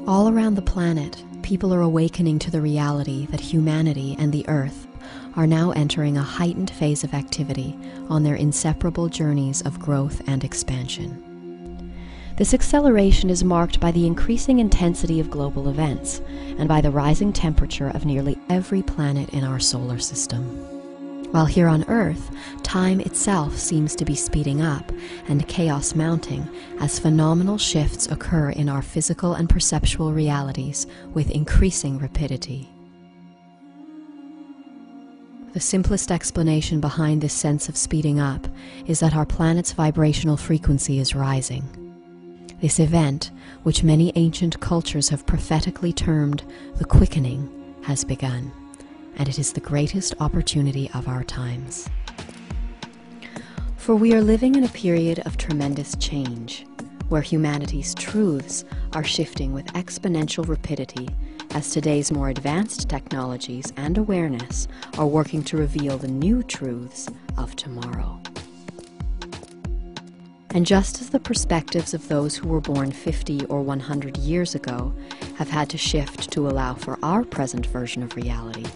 All around the planet, people are awakening to the reality that humanity and the Earth are now entering a heightened phase of activity on their inseparable journeys of growth and expansion. This acceleration is marked by the increasing intensity of global events and by the rising temperature of nearly every planet in our solar system. While here on Earth, time itself seems to be speeding up and chaos mounting as phenomenal shifts occur in our physical and perceptual realities with increasing rapidity. The simplest explanation behind this sense of speeding up is that our planet's vibrational frequency is rising. This event, which many ancient cultures have prophetically termed the Quickening, has begun, and it is the greatest opportunity of our times. For we are living in a period of tremendous change, where humanity's truths are shifting with exponential rapidity as today's more advanced technologies and awareness are working to reveal the new truths of tomorrow. And just as the perspectives of those who were born 50 or 100 years ago have had to shift to allow for our present version of reality,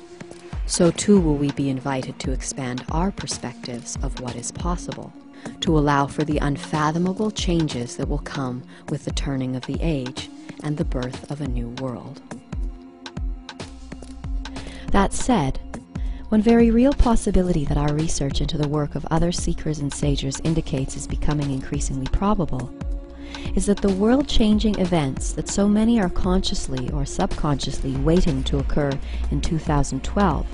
so too will we be invited to expand our perspectives of what is possible, to allow for the unfathomable changes that will come with the turning of the age and the birth of a new world. That said, one very real possibility that our research into the work of other seekers and sages indicates is becoming increasingly probable is that the world-changing events that so many are consciously or subconsciously waiting to occur in 2012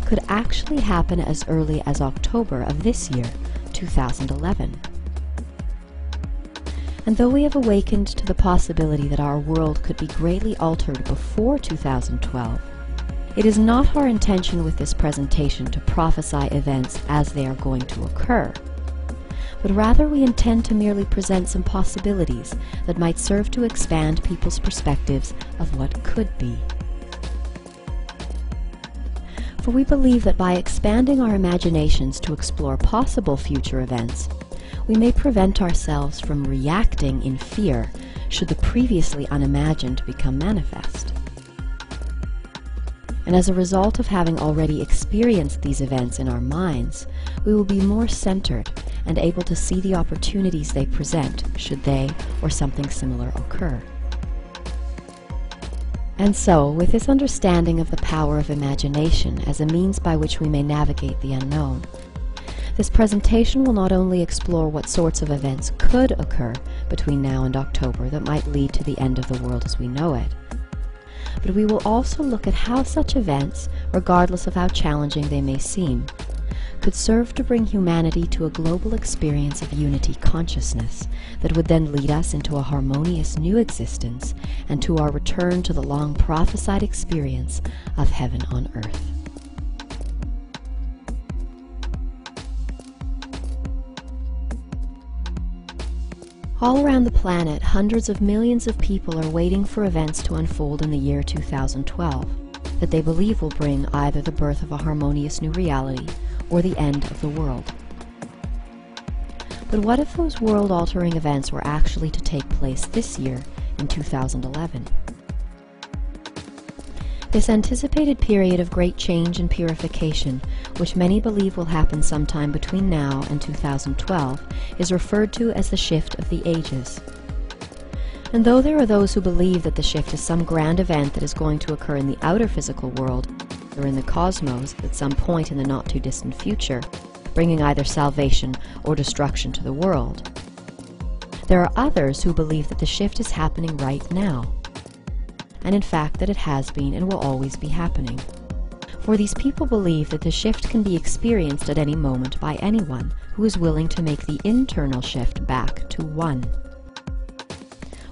could actually happen as early as October of this year, 2011. And though we have awakened to the possibility that our world could be greatly altered before 2012, it is not our intention with this presentation to prophesy events as they are going to occur, but rather we intend to merely present some possibilities that might serve to expand people's perspectives of what could be. For we believe that by expanding our imaginations to explore possible future events, we may prevent ourselves from reacting in fear should the previously unimagined become manifest. And as a result of having already experienced these events in our minds, we will be more centered and able to see the opportunities they present should they or something similar occur. And so, with this understanding of the power of imagination as a means by which we may navigate the unknown, this presentation will not only explore what sorts of events could occur between now and October that might lead to the end of the world as we know it, but we will also look at how such events, regardless of how challenging they may seem, could serve to bring humanity to a global experience of unity consciousness that would then lead us into a harmonious new existence and to our return to the long prophesied experience of heaven on earth. All around the planet, hundreds of millions of people are waiting for events to unfold in the year 2012 that they believe will bring either the birth of a harmonious new reality or the end of the world. But what if those world-altering events were actually to take place this year, in 2011? This anticipated period of great change and purification, which many believe will happen sometime between now and 2012, is referred to as the shift of the ages. And though there are those who believe that the shift is some grand event that is going to occur in the outer physical world or in the cosmos at some point in the not-too-distant future, bringing either salvation or destruction to the world, there are others who believe that the shift is happening right now, and in fact that it has been and will always be happening. For these people believe that the shift can be experienced at any moment by anyone who is willing to make the internal shift back to one,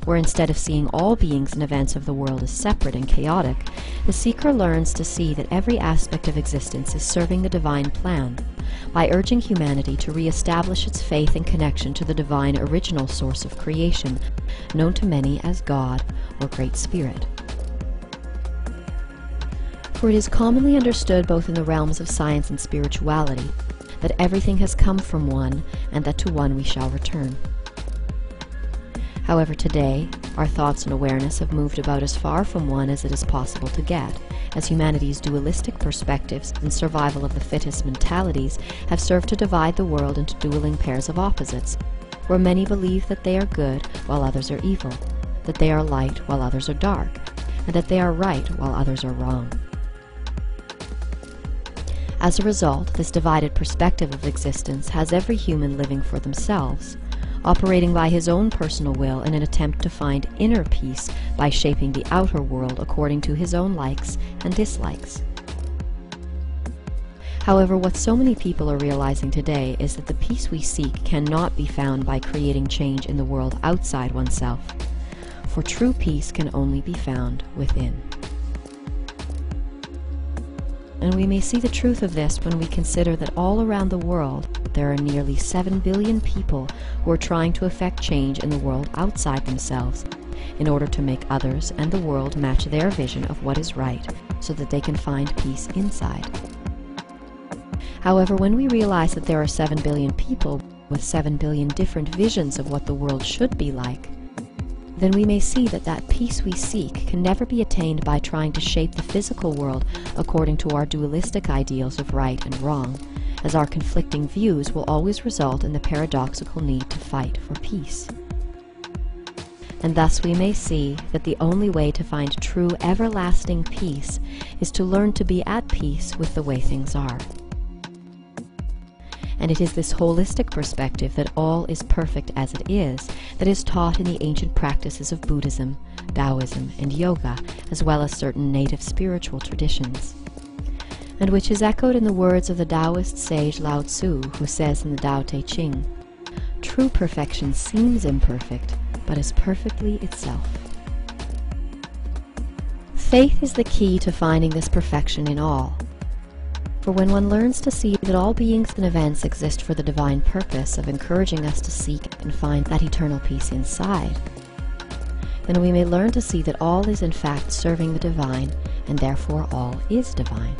where instead of seeing all beings and events of the world as separate and chaotic, the seeker learns to see that every aspect of existence is serving the divine plan by urging humanity to re-establish its faith and connection to the divine original source of creation, known to many as God or Great Spirit. For it is commonly understood both in the realms of science and spirituality that everything has come from one and that to one we shall return. However, today, Our thoughts and awareness have moved about as far from one as it is possible to get, as humanity's dualistic perspectives and survival of the fittest mentalities have served to divide the world into dueling pairs of opposites, where many believe that they are good while others are evil, that they are light while others are dark, and that they are right while others are wrong. As a result, this divided perspective of existence has every human living for themselves, operating by his own personal will in an attempt to find inner peace by shaping the outer world according to his own likes and dislikes. However, what so many people are realizing today is that the peace we seek cannot be found by creating change in the world outside oneself, for true peace can only be found within. And we may see the truth of this when we consider that all around the world there are nearly 7 billion people who are trying to effect change in the world outside themselves in order to make others and the world match their vision of what is right so that they can find peace inside. However, when we realize that there are 7 billion people with 7 billion different visions of what the world should be like, then we may see that that peace we seek can never be attained by trying to shape the physical world according to our dualistic ideals of right and wrong, as our conflicting views will always result in the paradoxical need to fight for peace. And thus we may see that the only way to find true everlasting peace is to learn to be at peace with the way things are. And it is this holistic perspective that all is perfect as it is that is taught in the ancient practices of Buddhism, Taoism, and yoga, as well as certain native spiritual traditions, and which is echoed in the words of the Taoist sage Lao Tzu, who says in the Tao Te Ching, "True perfection seems imperfect, but is perfectly itself." Faith is the key to finding this perfection in all. For when one learns to see that all beings and events exist for the divine purpose of encouraging us to seek and find that eternal peace inside, then we may learn to see that all is in fact serving the divine, and therefore all is divine.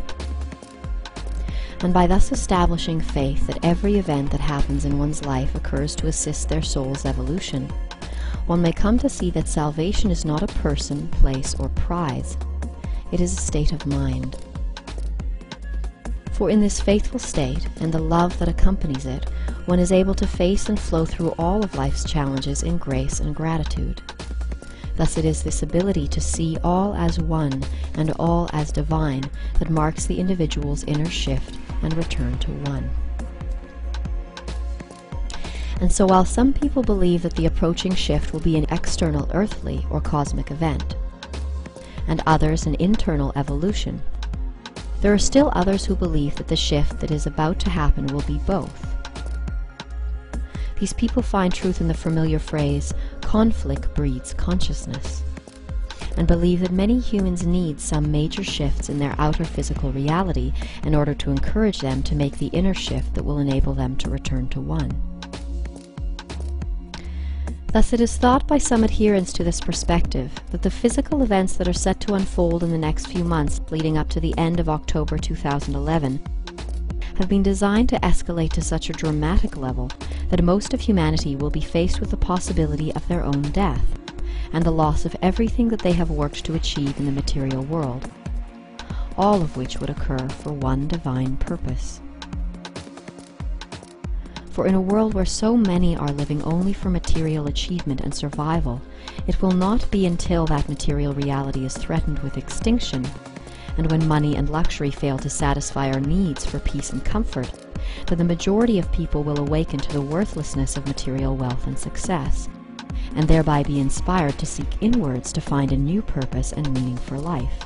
And by thus establishing faith that every event that happens in one's life occurs to assist their soul's evolution, one may come to see that salvation is not a person, place, or prize. It is a state of mind. For in this faithful state, and the love that accompanies it, one is able to face and flow through all of life's challenges in grace and gratitude. Thus it is this ability to see all as one and all as divine that marks the individual's inner shift and return to one. And so while some people believe that the approaching shift will be an external earthly or cosmic event, and others an internal evolution, there are still others who believe that the shift that is about to happen will be both. These people find truth in the familiar phrase, "conflict breeds consciousness," and believe that many humans need some major shifts in their outer physical reality in order to encourage them to make the inner shift that will enable them to return to one. Thus it is thought by some adherents to this perspective that the physical events that are set to unfold in the next few months leading up to the end of October 2011 have been designed to escalate to such a dramatic level that most of humanity will be faced with the possibility of their own death and the loss of everything that they have worked to achieve in the material world, all of which would occur for one divine purpose. For in a world where so many are living only for material achievement and survival, it will not be until that material reality is threatened with extinction, and when money and luxury fail to satisfy our needs for peace and comfort, that the majority of people will awaken to the worthlessness of material wealth and success, and thereby be inspired to seek inwards to find a new purpose and meaning for life.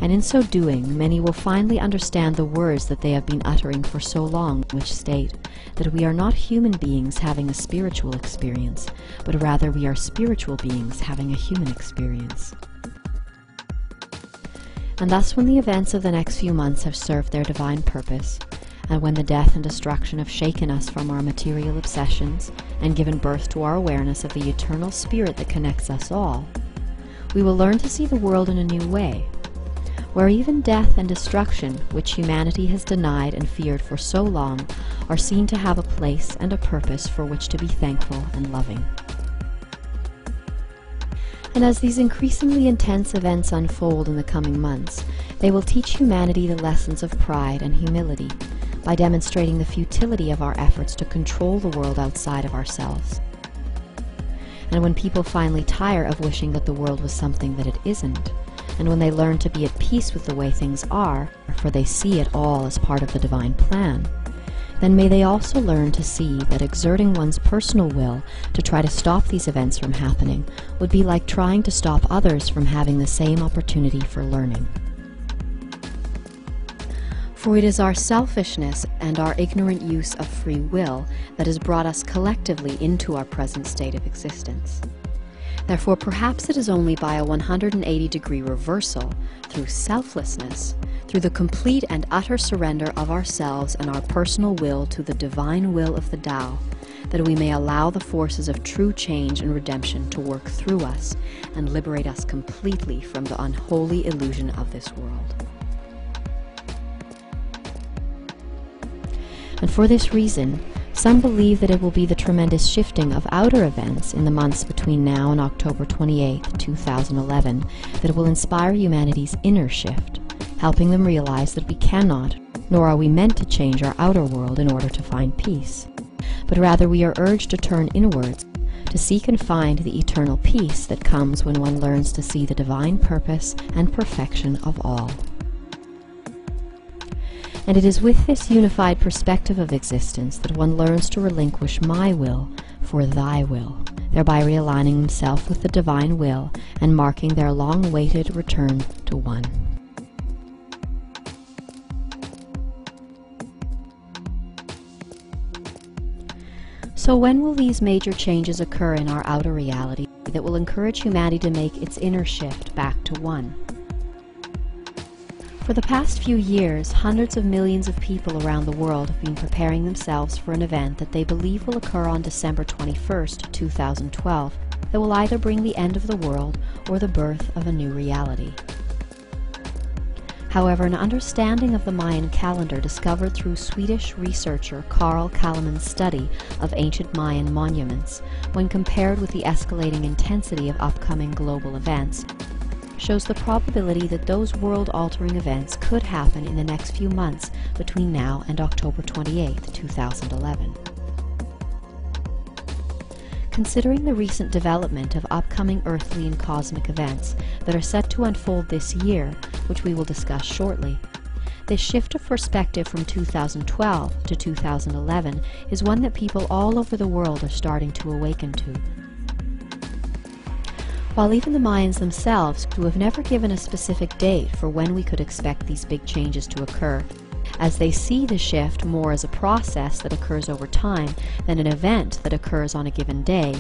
And in so doing, many will finally understand the words that they have been uttering for so long, which state that we are not human beings having a spiritual experience, but rather we are spiritual beings having a human experience. And thus when the events of the next few months have served their divine purpose, and when the death and destruction have shaken us from our material obsessions and given birth to our awareness of the eternal spirit that connects us all, we will learn to see the world in a new way, where even death and destruction, which humanity has denied and feared for so long, are seen to have a place and a purpose for which to be thankful and loving. And as these increasingly intense events unfold in the coming months, they will teach humanity the lessons of pride and humility by demonstrating the futility of our efforts to control the world outside of ourselves. And when people finally tire of wishing that the world was something that it isn't, and when they learn to be at peace with the way things are, for they see it all as part of the divine plan, then may they also learn to see that exerting one's personal will to try to stop these events from happening would be like trying to stop others from having the same opportunity for learning. For it is our selfishness and our ignorant use of free will that has brought us collectively into our present state of existence. Therefore, perhaps it is only by a 180-degree reversal, through selflessness, through the complete and utter surrender of ourselves and our personal will to the divine will of the Tao, that we may allow the forces of true change and redemption to work through us and liberate us completely from the unholy illusion of this world. And for this reason, some believe that it will be the tremendous shifting of outer events in the months between now and October 28, 2011, that will inspire humanity's inner shift, helping them realize that we cannot, nor are we meant to change our outer world in order to find peace, but rather we are urged to turn inwards, to seek and find the eternal peace that comes when one learns to see the divine purpose and perfection of all. And it is with this unified perspective of existence that one learns to relinquish my will for thy will, thereby realigning himself with the divine will and marking their long-awaited return to one. So when will these major changes occur in our outer reality that will encourage humanity to make its inner shift back to one? For the past few years, hundreds of millions of people around the world have been preparing themselves for an event that they believe will occur on December 21st, 2012, that will either bring the end of the world or the birth of a new reality. However, an understanding of the Mayan calendar discovered through Swedish researcher Carl Kalleman's study of ancient Mayan monuments, when compared with the escalating intensity of upcoming global events, shows the probability that those world-altering events could happen in the next few months between now and October 28, 2011. Considering the recent development of upcoming earthly and cosmic events that are set to unfold this year, which we will discuss shortly, this shift of perspective from 2012 to 2011 is one that people all over the world are starting to awaken to. While even the Mayans themselves, who have never given a specific date for when we could expect these big changes to occur, as they see the shift more as a process that occurs over time than an event that occurs on a given day,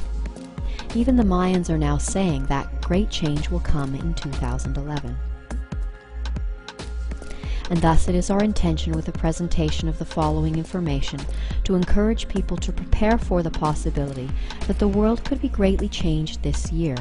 even the Mayans are now saying that great change will come in 2011. And thus it is our intention with the presentation of the following information to encourage people to prepare for the possibility that the world could be greatly changed this year.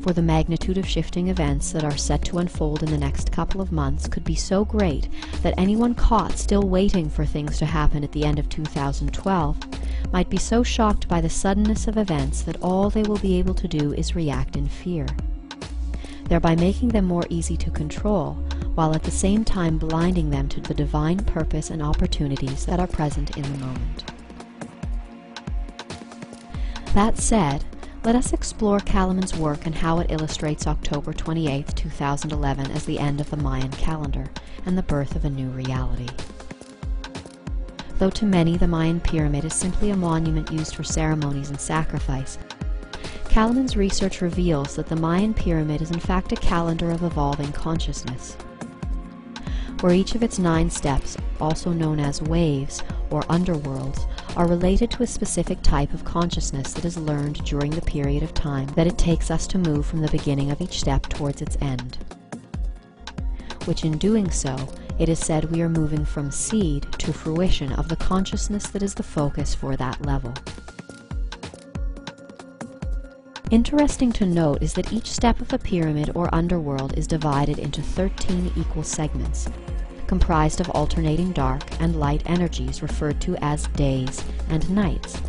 For the magnitude of shifting events that are set to unfold in the next couple of months could be so great that anyone caught still waiting for things to happen at the end of 2012 might be so shocked by the suddenness of events that all they will be able to do is react in fear, thereby making them more easy to control, while at the same time blinding them to the divine purpose and opportunities that are present in the moment. That said, let us explore Kalleman's work and how it illustrates October 28, 2011 as the end of the Mayan calendar and the birth of a new reality. Though to many the Mayan pyramid is simply a monument used for ceremonies and sacrifice, Kalleman's research reveals that the Mayan pyramid is in fact a calendar of evolving consciousness, where each of its 9 steps, also known as waves or underworlds, are related to a specific type of consciousness that is learned during the period of time that it takes us to move from the beginning of each step towards its end, which in doing so, it is said we are moving from seed to fruition of the consciousness that is the focus for that level. Interesting to note is that each step of the pyramid or underworld is divided into 13 equal segments, comprised of alternating dark and light energies referred to as days and nights,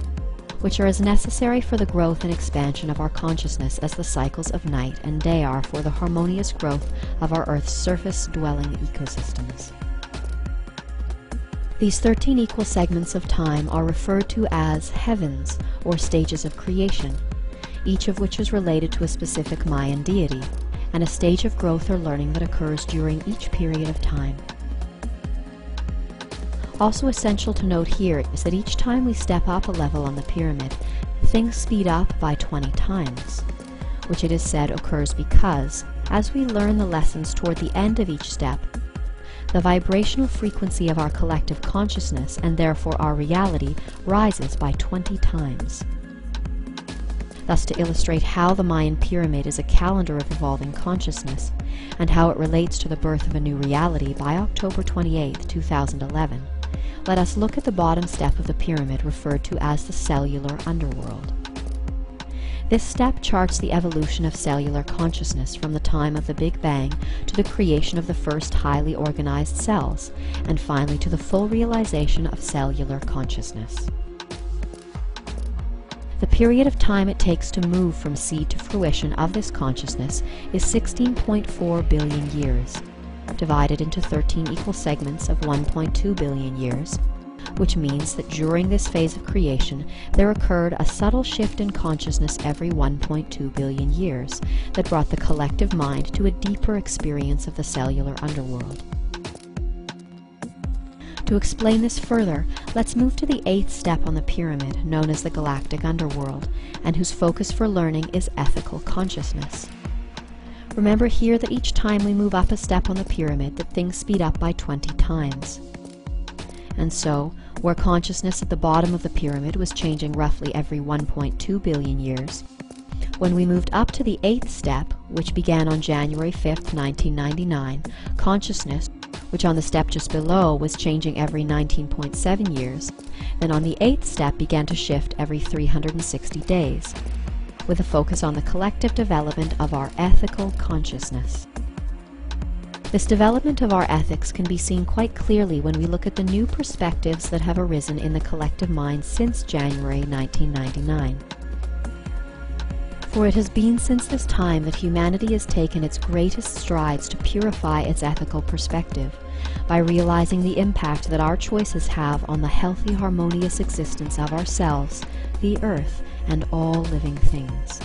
which are as necessary for the growth and expansion of our consciousness as the cycles of night and day are for the harmonious growth of our Earth's surface-dwelling ecosystems. These 13 equal segments of time are referred to as heavens, or stages of creation, each of which is related to a specific Mayan deity, and a stage of growth or learning that occurs during each period of time. Also essential to note here is that each time we step up a level on the pyramid, things speed up by 20 times, which it is said occurs because, as we learn the lessons toward the end of each step, the vibrational frequency of our collective consciousness, and therefore our reality, rises by 20 times. Thus, to illustrate how the Mayan pyramid is a calendar of evolving consciousness, and how it relates to the birth of a new reality by October 28, 2011, let us look at the bottom step of the pyramid referred to as the cellular underworld. This step charts the evolution of cellular consciousness from the time of the Big Bang to the creation of the first highly organized cells, and finally to the full realization of cellular consciousness. The period of time it takes to move from seed to fruition of this consciousness is 16.4 billion years, divided into 13 equal segments of 1.2 billion years, which means that during this phase of creation there occurred a subtle shift in consciousness every 1.2 billion years that brought the collective mind to a deeper experience of the cellular underworld. To explain this further, let's move to the 8th step on the pyramid, known as the galactic underworld, and whose focus for learning is ethical consciousness. Remember here that each time we move up a step on the pyramid, that things speed up by 20 times. And so, where consciousness at the bottom of the pyramid was changing roughly every 1.2 billion years, when we moved up to the 8th step, which began on January 5, 1999, consciousness, which on the step just below was changing every 19.7 years, then on the 8th step began to shift every 360 days, with a focus on the collective development of our ethical consciousness. This development of our ethics can be seen quite clearly when we look at the new perspectives that have arisen in the collective mind since January 1999. For it has been since this time that humanity has taken its greatest strides to purify its ethical perspective, by realizing the impact that our choices have on the healthy, harmonious existence of ourselves, the earth, and all living things.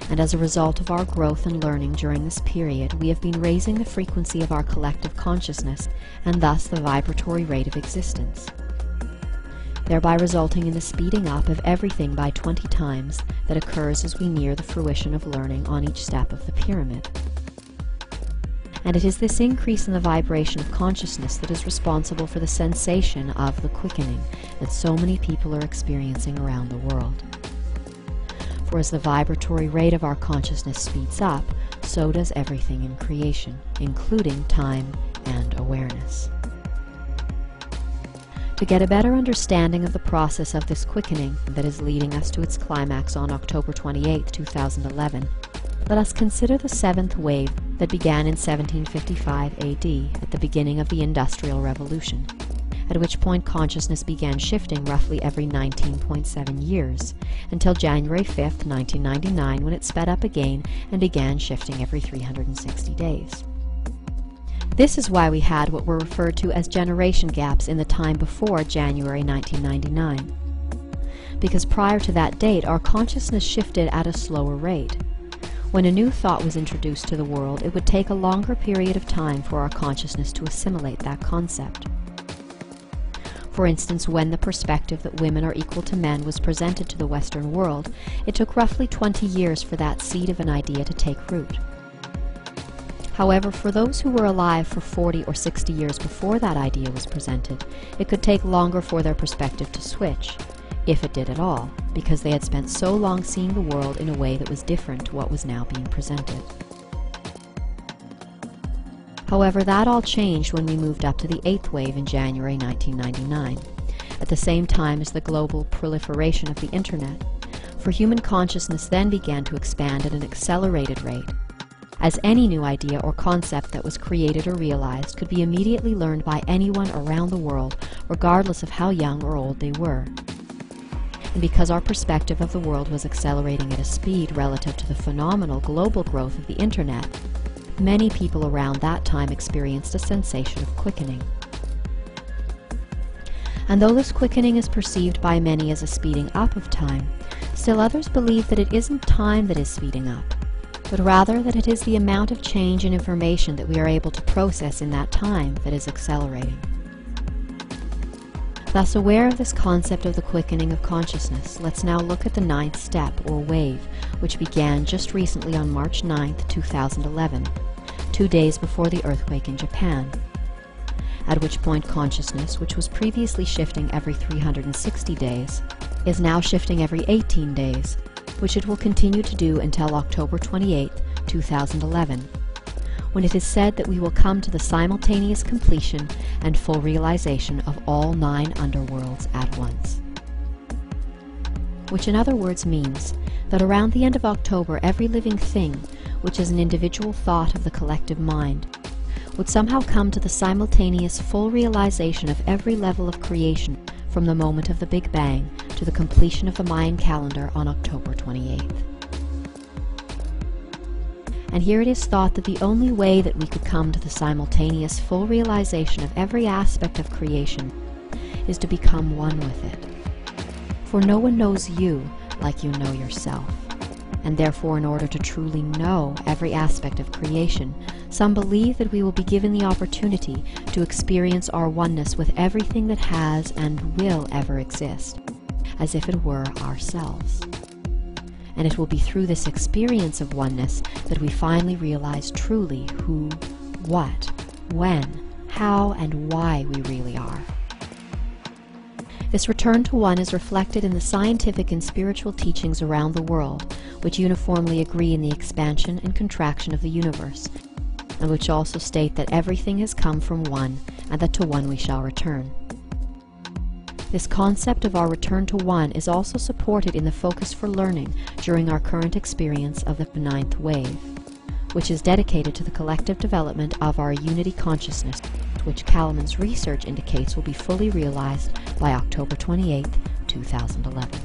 And as a result of our growth and learning during this period, we have been raising the frequency of our collective consciousness, and thus the vibratory rate of existence, thereby resulting in the speeding up of everything by 20 times that occurs as we near the fruition of learning on each step of the pyramid. And it is this increase in the vibration of consciousness that is responsible for the sensation of the quickening that so many people are experiencing around the world. For as the vibratory rate of our consciousness speeds up, so does everything in creation, including time and awareness. To get a better understanding of the process of this quickening that is leading us to its climax on October 28, 2011, let us consider the 7th wave that began in 1755 AD at the beginning of the Industrial Revolution, at which point consciousness began shifting roughly every 19.7 years, until January 5, 1999, when it sped up again and began shifting every 360 days. This is why we had what were referred to as generation gaps in the time before January 1999. Because prior to that date, our consciousness shifted at a slower rate. When a new thought was introduced to the world, it would take a longer period of time for our consciousness to assimilate that concept. For instance, when the perspective that women are equal to men was presented to the Western world, it took roughly 20 years for that seed of an idea to take root. However, for those who were alive for 40 or 60 years before that idea was presented, it could take longer for their perspective to switch, if it did at all, because they had spent so long seeing the world in a way that was different to what was now being presented. However, that all changed when we moved up to the 8th wave in January 1999, at the same time as the global proliferation of the Internet, for human consciousness then began to expand at an accelerated rate, as any new idea or concept that was created or realized could be immediately learned by anyone around the world, regardless of how young or old they were. And because our perspective of the world was accelerating at a speed relative to the phenomenal global growth of the Internet, many people around that time experienced a sensation of quickening. And though this quickening is perceived by many as a speeding up of time, still others believe that it isn't time that is speeding up, but rather that it is the amount of change and information that we are able to process in that time that is accelerating. Thus, aware of this concept of the quickening of consciousness, let's now look at the ninth step, or wave, which began just recently on March 9th, 2011, 2 days before the earthquake in Japan, at which point consciousness, which was previously shifting every 360 days, is now shifting every 18 days, which it will continue to do until October 28, 2011, when it is said that we will come to the simultaneous completion and full realization of all 9 underworlds at once. Which in other words means that around the end of October, every living thing, which is an individual thought of the collective mind, would somehow come to the simultaneous full realization of every level of creation from the moment of the Big Bang to the completion of the Mayan calendar on October 28th. And here it is thought that the only way that we could come to the simultaneous full realization of every aspect of creation is to become one with it. For no one knows you like you know yourself. And therefore, in order to truly know every aspect of creation, some believe that we will be given the opportunity to experience our oneness with everything that has and will ever exist, as if it were ourselves. And it will be through this experience of oneness that we finally realize truly who, what, when, how, and why we really are. This return to one is reflected in the scientific and spiritual teachings around the world, which uniformly agree in the expansion and contraction of the universe, and which also state that everything has come from one, and that to one we shall return. This concept of our return to one is also supported in the focus for learning during our current experience of the ninth wave, which is dedicated to the collective development of our unity consciousness, which Kalaman's research indicates will be fully realized by October 28, 2011.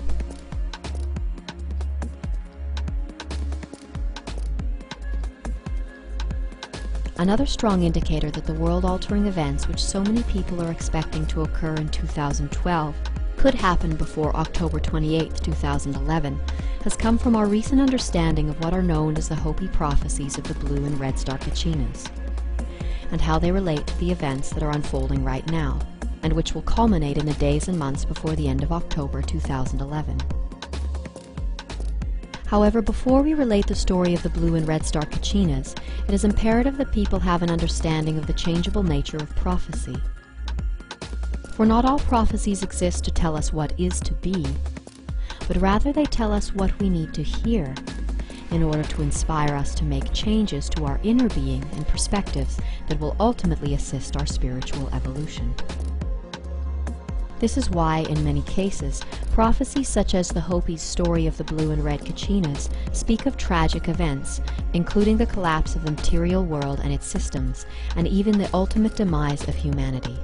Another strong indicator that the world-altering events which so many people are expecting to occur in 2012 could happen before October 28, 2011, has come from our recent understanding of what are known as the Hopi prophecies of the blue and red star Kachinas, and how they relate to the events that are unfolding right now, and which will culminate in the days and months before the end of October 2011. However, before we relate the story of the blue and red star Kachinas, it is imperative that people have an understanding of the changeable nature of prophecy. For not all prophecies exist to tell us what is to be, but rather they tell us what we need to hear in order to inspire us to make changes to our inner being and perspectives that will ultimately assist our spiritual evolution. This is why, in many cases, prophecies such as the Hopi's story of the blue and red Kachinas speak of tragic events, including the collapse of the material world and its systems, and even the ultimate demise of humanity.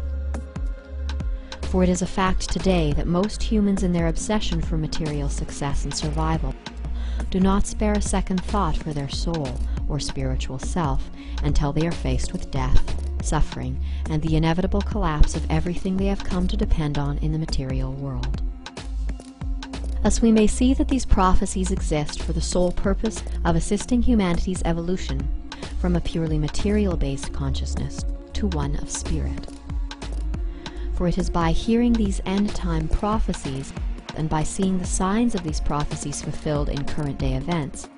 For it is a fact today that most humans in their obsession for material success and survival do not spare a second thought for their soul or spiritual self until they are faced with death, suffering, and the inevitable collapse of everything they have come to depend on in the material world. Thus we may see that these prophecies exist for the sole purpose of assisting humanity's evolution from a purely material-based consciousness to one of spirit. For it is by hearing these end-time prophecies and by seeing the signs of these prophecies fulfilled in current-day events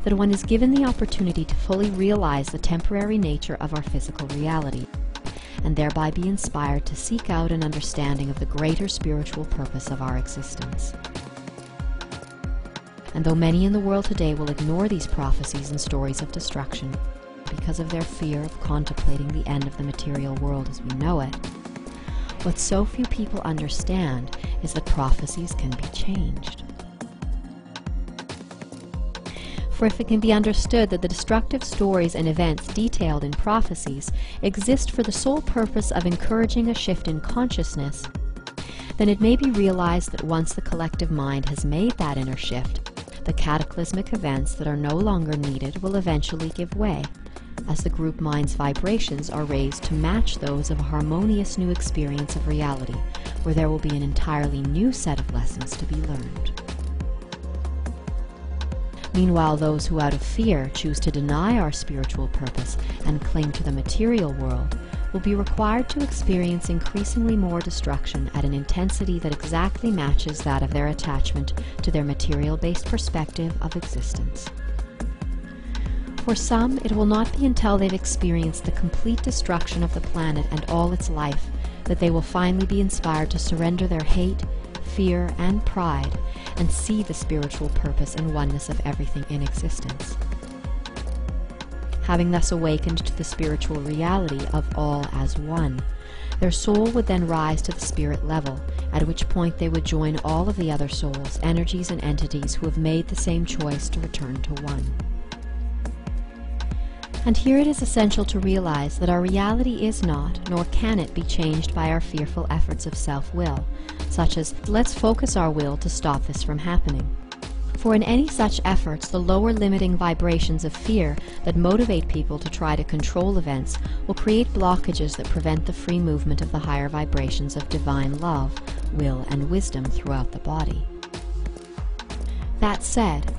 that one is given the opportunity to fully realize the temporary nature of our physical reality, and thereby be inspired to seek out an understanding of the greater spiritual purpose of our existence. And though many in the world today will ignore these prophecies and stories of destruction because of their fear of contemplating the end of the material world as we know it, what so few people understand is that prophecies can be changed. For if it can be understood that the destructive stories and events detailed in prophecies exist for the sole purpose of encouraging a shift in consciousness, then it may be realized that once the collective mind has made that inner shift, the cataclysmic events that are no longer needed will eventually give way, as the group mind's vibrations are raised to match those of a harmonious new experience of reality, where there will be an entirely new set of lessons to be learned. Meanwhile, those who out of fear choose to deny our spiritual purpose and cling to the material world will be required to experience increasingly more destruction at an intensity that exactly matches that of their attachment to their material-based perspective of existence. For some, it will not be until they've experienced the complete destruction of the planet and all its life that they will finally be inspired to surrender their hate, fear, and pride and see the spiritual purpose and oneness of everything in existence. Having thus awakened to the spiritual reality of all as one, their soul would then rise to the spirit level, at which point they would join all of the other souls, energies, and entities who have made the same choice to return to one. And here it is essential to realize that our reality is not, nor can it be changed by our fearful efforts of self-will, such as, let's focus our will to stop this from happening. For in any such efforts, the lower limiting vibrations of fear that motivate people to try to control events will create blockages that prevent the free movement of the higher vibrations of divine love, will, and wisdom throughout the body. That said,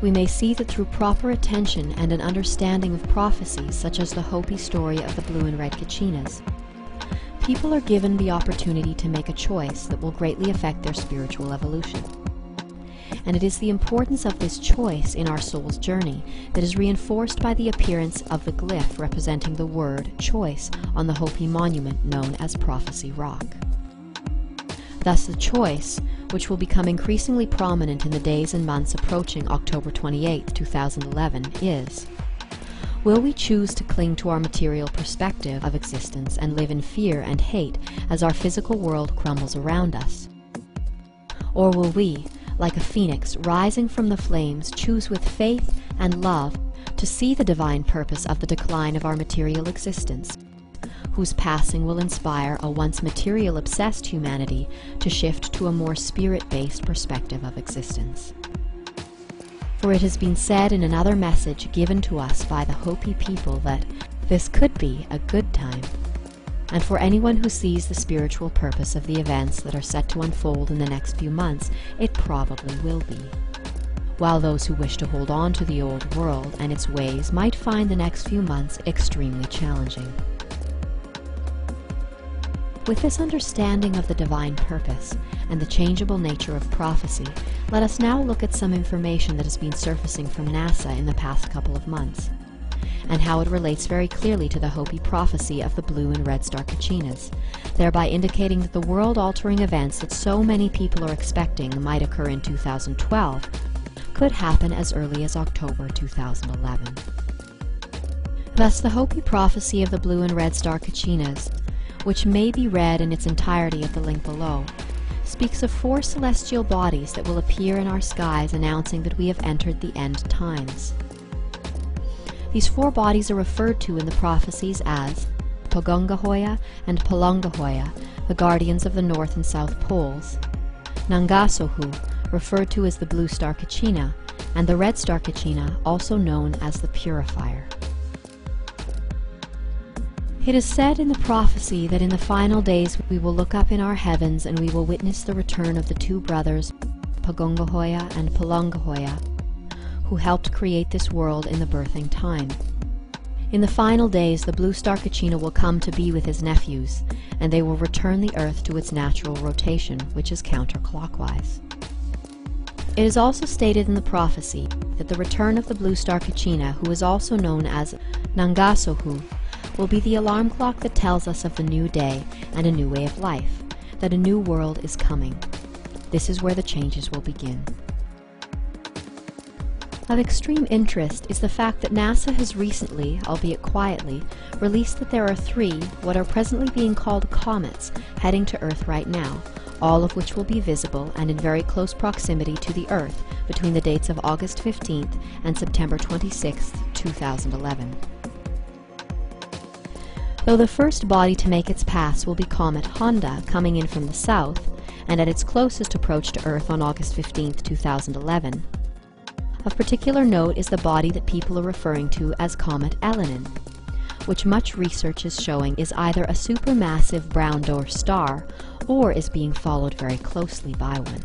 we may see that through proper attention and an understanding of prophecies such as the Hopi story of the blue and red Kachinas, people are given the opportunity to make a choice that will greatly affect their spiritual evolution. And it is the importance of this choice in our soul's journey that is reinforced by the appearance of the glyph representing the word choice on the Hopi monument known as Prophecy Rock. Thus the choice, which will become increasingly prominent in the days and months approaching October 28, 2011, is: will we choose to cling to our material perspective of existence and live in fear and hate as our physical world crumbles around us? Or will we, like a phoenix rising from the flames, choose with faith and love to see the divine purpose of the decline of our material existence, whose passing will inspire a once material-obsessed humanity to shift to a more spirit-based perspective of existence? For it has been said in another message given to us by the Hopi people that this could be a good time. And for anyone who sees the spiritual purpose of the events that are set to unfold in the next few months, it probably will be. While those who wish to hold on to the old world and its ways might find the next few months extremely challenging. With this understanding of the divine purpose and the changeable nature of prophecy, let us now look at some information that has been surfacing from NASA in the past couple of months, and how it relates very clearly to the Hopi prophecy of the blue and red star Kachinas, thereby indicating that the world-altering events that so many people are expecting might occur in 2012 could happen as early as October 2011. Thus, the Hopi prophecy of the blue and red star Kachinas, which may be read in its entirety at the link below, speaks of 4 celestial bodies that will appear in our skies announcing that we have entered the end times. These 4 bodies are referred to in the prophecies as Pagongahoya and Palangahoya, the guardians of the North and South Poles, Nangasohu, referred to as the blue star Kachina, and the red star Kachina, also known as the Purifier. It is said in the prophecy that in the final days we will look up in our heavens and we will witness the return of the 2 brothers, Pagongahoya and Palangahoya, who helped create this world in the birthing time. In the final days, the blue star Kachina will come to be with his nephews, and they will return the Earth to its natural rotation, which is counterclockwise. It is also stated in the prophecy that the return of the blue star Kachina, who is also known as Nangasohu, will be the alarm clock that tells us of the new day and a new way of life, that a new world is coming. This is where the changes will begin. Of extreme interest is the fact that NASA has recently, albeit quietly, released that there are 3 what are presently being called comets heading to Earth right now, all of which will be visible and in very close proximity to the Earth between the dates of August 15th and September 26th, 2011. Though the first body to make its pass will be Comet Honda coming in from the south, and at its closest approach to Earth on August 15, 2011. Of particular note is the body that people are referring to as Comet Elenin, which much research is showing is either a supermassive brown dwarf star or is being followed very closely by one.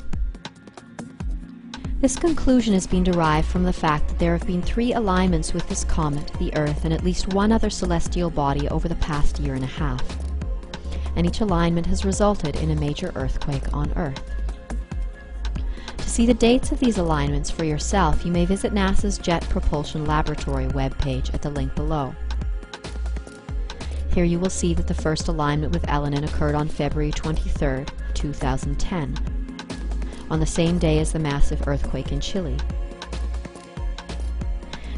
This conclusion has been derived from the fact that there have been 3 alignments with this comet, the Earth, and at least one other celestial body over the past year and a half. And each alignment has resulted in a major earthquake on Earth. To see the dates of these alignments for yourself, you may visit NASA's Jet Propulsion Laboratory webpage at the link below. Here you will see that the first alignment with Elenin occurred on February 23, 2010. On the same day as the massive earthquake in Chile.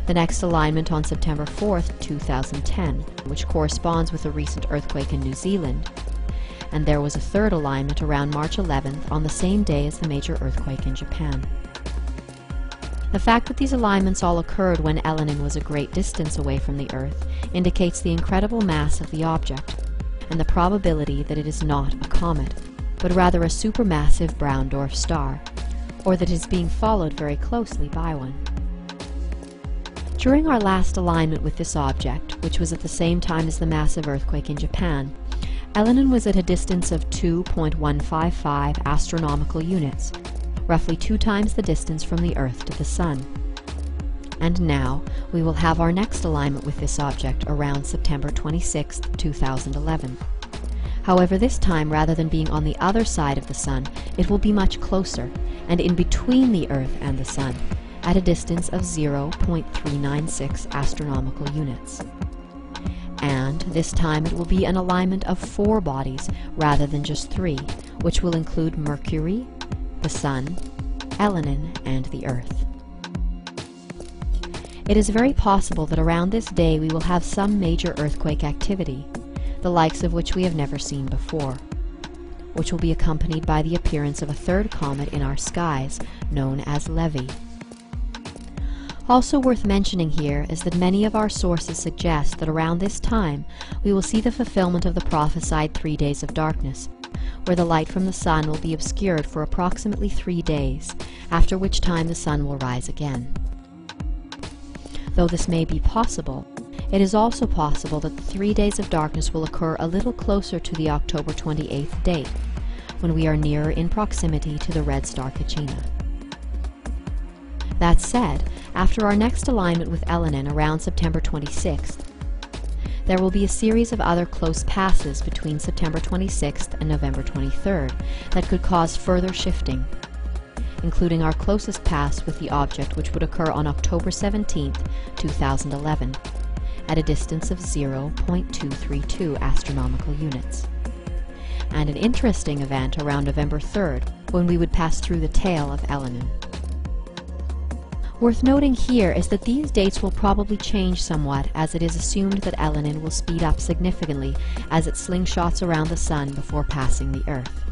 The next alignment on September 4, 2010, which corresponds with a recent earthquake in New Zealand, and there was a third alignment around March 11th on the same day as the major earthquake in Japan. The fact that these alignments all occurred when Elenin was a great distance away from the Earth indicates the incredible mass of the object, and the probability that it is not a comet, but rather a supermassive brown dwarf star, or that it is being followed very closely by one. During our last alignment with this object, which was at the same time as the massive earthquake in Japan, Elenin was at a distance of 2.155 astronomical units, roughly 2 times the distance from the Earth to the Sun. And now, we will have our next alignment with this object around September 26, 2011. However, this time, rather than being on the other side of the Sun, it will be much closer, and in between the Earth and the Sun, at a distance of 0.396 astronomical units. And this time it will be an alignment of 4 bodies rather than just 3, which will include Mercury, the Sun, Elenin, and the Earth. It is very possible that around this day we will have some major earthquake activity, the likes of which we have never seen before, which will be accompanied by the appearance of a third comet in our skies, known as Levy. Also worth mentioning here is that many of our sources suggest that around this time we will see the fulfillment of the prophesied 3 days of darkness, where the light from the sun will be obscured for approximately 3 days, after which time the sun will rise again. Though this may be possible, it is also possible that the 3 days of darkness will occur a little closer to the October 28th date, when we are nearer in proximity to the red star Quickening. That said, after our next alignment with Elenin around September 26th, there will be a series of other close passes between September 26th and November 23rd that could cause further shifting, including our closest pass with the object, which would occur on October 17, 2011, at a distance of 0.232 astronomical units, and an interesting event around November 3rd, when we would pass through the tail of Elenin. Worth noting here is that these dates will probably change somewhat, as it is assumed that Elenin will speed up significantly as it slingshots around the Sun before passing the Earth.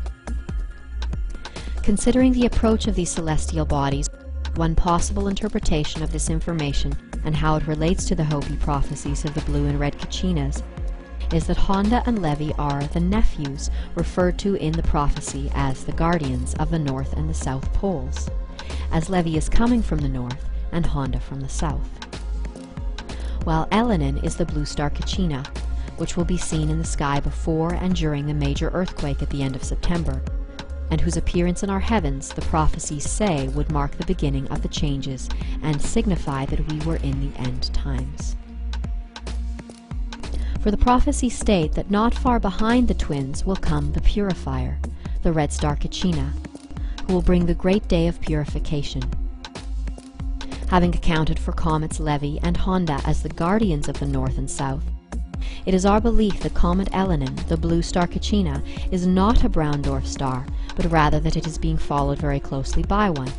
Considering the approach of these celestial bodies, one possible interpretation of this information and how it relates to the Hopi prophecies of the blue and red Quickenings is that Honda and Levy are the nephews referred to in the prophecy as the guardians of the North and the South Poles, as Levy is coming from the north and Honda from the south, while Elenin is the blue star Quickening, which will be seen in the sky before and during the major earthquake at the end of September, and whose appearance in our heavens the prophecies say would mark the beginning of the changes and signify that we were in the end times. For the prophecies state that not far behind the twins will come the purifier, the red star Quickening, who will bring the great day of purification. Having accounted for comets Levy and Honda as the guardians of the North and South, it is our belief that Comet Elenin, the blue star Quickening, is not a brown dwarf star, but rather that it is being followed very closely by one,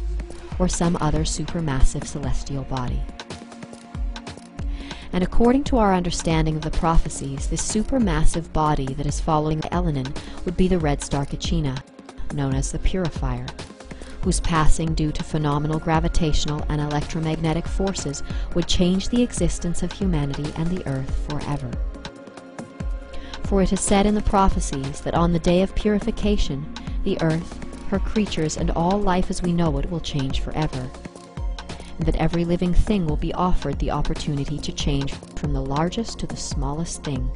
or some other supermassive celestial body. And according to our understanding of the prophecies, this supermassive body that is following Elenin would be the red star Quickening, known as the purifier, whose passing due to phenomenal gravitational and electromagnetic forces would change the existence of humanity and the Earth forever. For it is said in the prophecies that on the day of purification, the earth, her creatures, and all life as we know it will change forever, and that every living thing will be offered the opportunity to change from the largest to the smallest thing.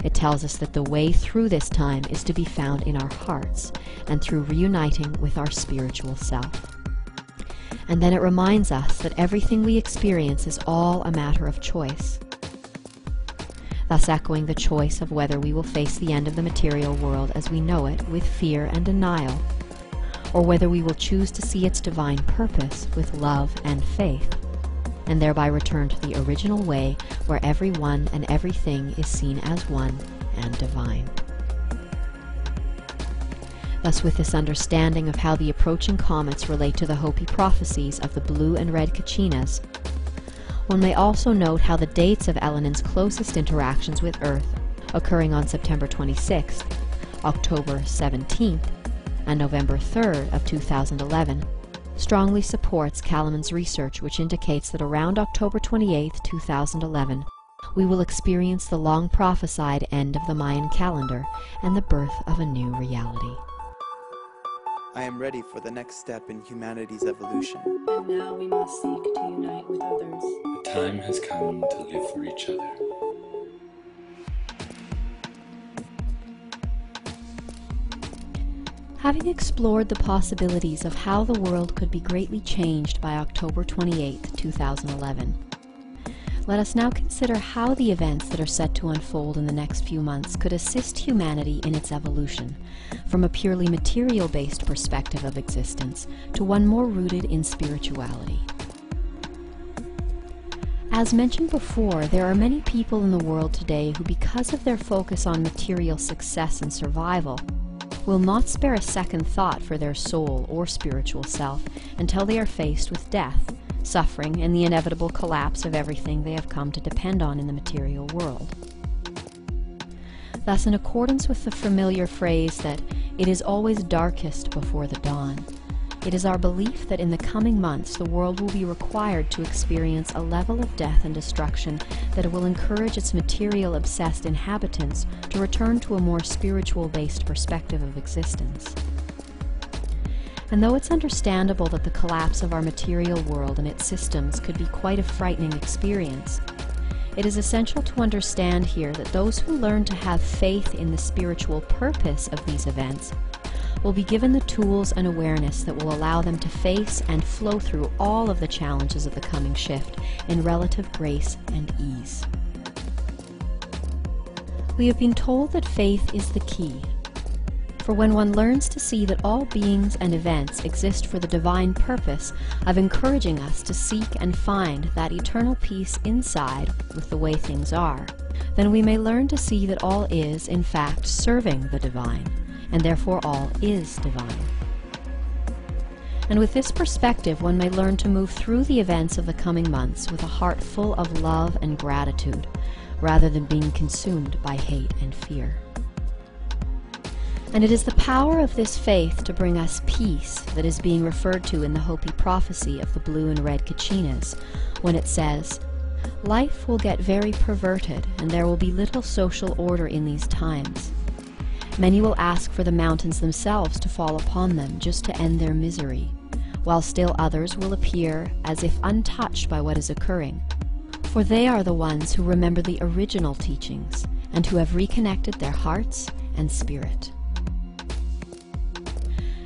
It tells us that the way through this time is to be found in our hearts and through reuniting with our spiritual self. And then it reminds us that everything we experience is all a matter of choice, thus echoing the choice of whether we will face the end of the material world as we know it with fear and denial, or whether we will choose to see its divine purpose with love and faith, and thereby return to the original way where everyone and everything is seen as one and divine. Thus, with this understanding of how the approaching comets relate to the Hopi prophecies of the blue and red Kachinas, one may also note how the dates of Elenin's closest interactions with Earth, occurring on September 26th, October 17th, and November 3rd of 2011, strongly supports Kalaman's research, which indicates that around October 28, 2011, we will experience the long prophesied end of the Mayan calendar and the birth of a new reality. I am ready for the next step in humanity's evolution. And now we must seek to unite with others. The time has come to live for each other. Having explored the possibilities of how the world could be greatly changed by October 28, 2011, let us now consider how the events that are set to unfold in the next few months could assist humanity in its evolution, from a purely material-based perspective of existence to one more rooted in spirituality. As mentioned before, there are many people in the world today who, because of their focus on material success and survival, will not spare a second thought for their soul or spiritual self until they are faced with death, suffering, and the inevitable collapse of everything they have come to depend on in the material world. Thus, in accordance with the familiar phrase that it is always darkest before the dawn, it is our belief that in the coming months the world will be required to experience a level of death and destruction that will encourage its material-obsessed inhabitants to return to a more spiritual-based perspective of existence. And though it's understandable that the collapse of our material world and its systems could be quite a frightening experience, it is essential to understand here that those who learn to have faith in the spiritual purpose of these events will be given the tools and awareness that will allow them to face and flow through all of the challenges of the coming shift in relative grace and ease. We have been told that faith is the key. For when one learns to see that all beings and events exist for the divine purpose of encouraging us to seek and find that eternal peace inside with the way things are, then we may learn to see that all is, in fact, serving the divine, and therefore all is divine. And with this perspective, one may learn to move through the events of the coming months with a heart full of love and gratitude, rather than being consumed by hate and fear. And it is the power of this faith to bring us peace that is being referred to in the Hopi prophecy of the blue and red Kachinas, when it says, "Life will get very perverted, and there will be little social order in these times. Many will ask for the mountains themselves to fall upon them just to end their misery, while still others will appear as if untouched by what is occurring, for they are the ones who remember the original teachings and who have reconnected their hearts and spirit."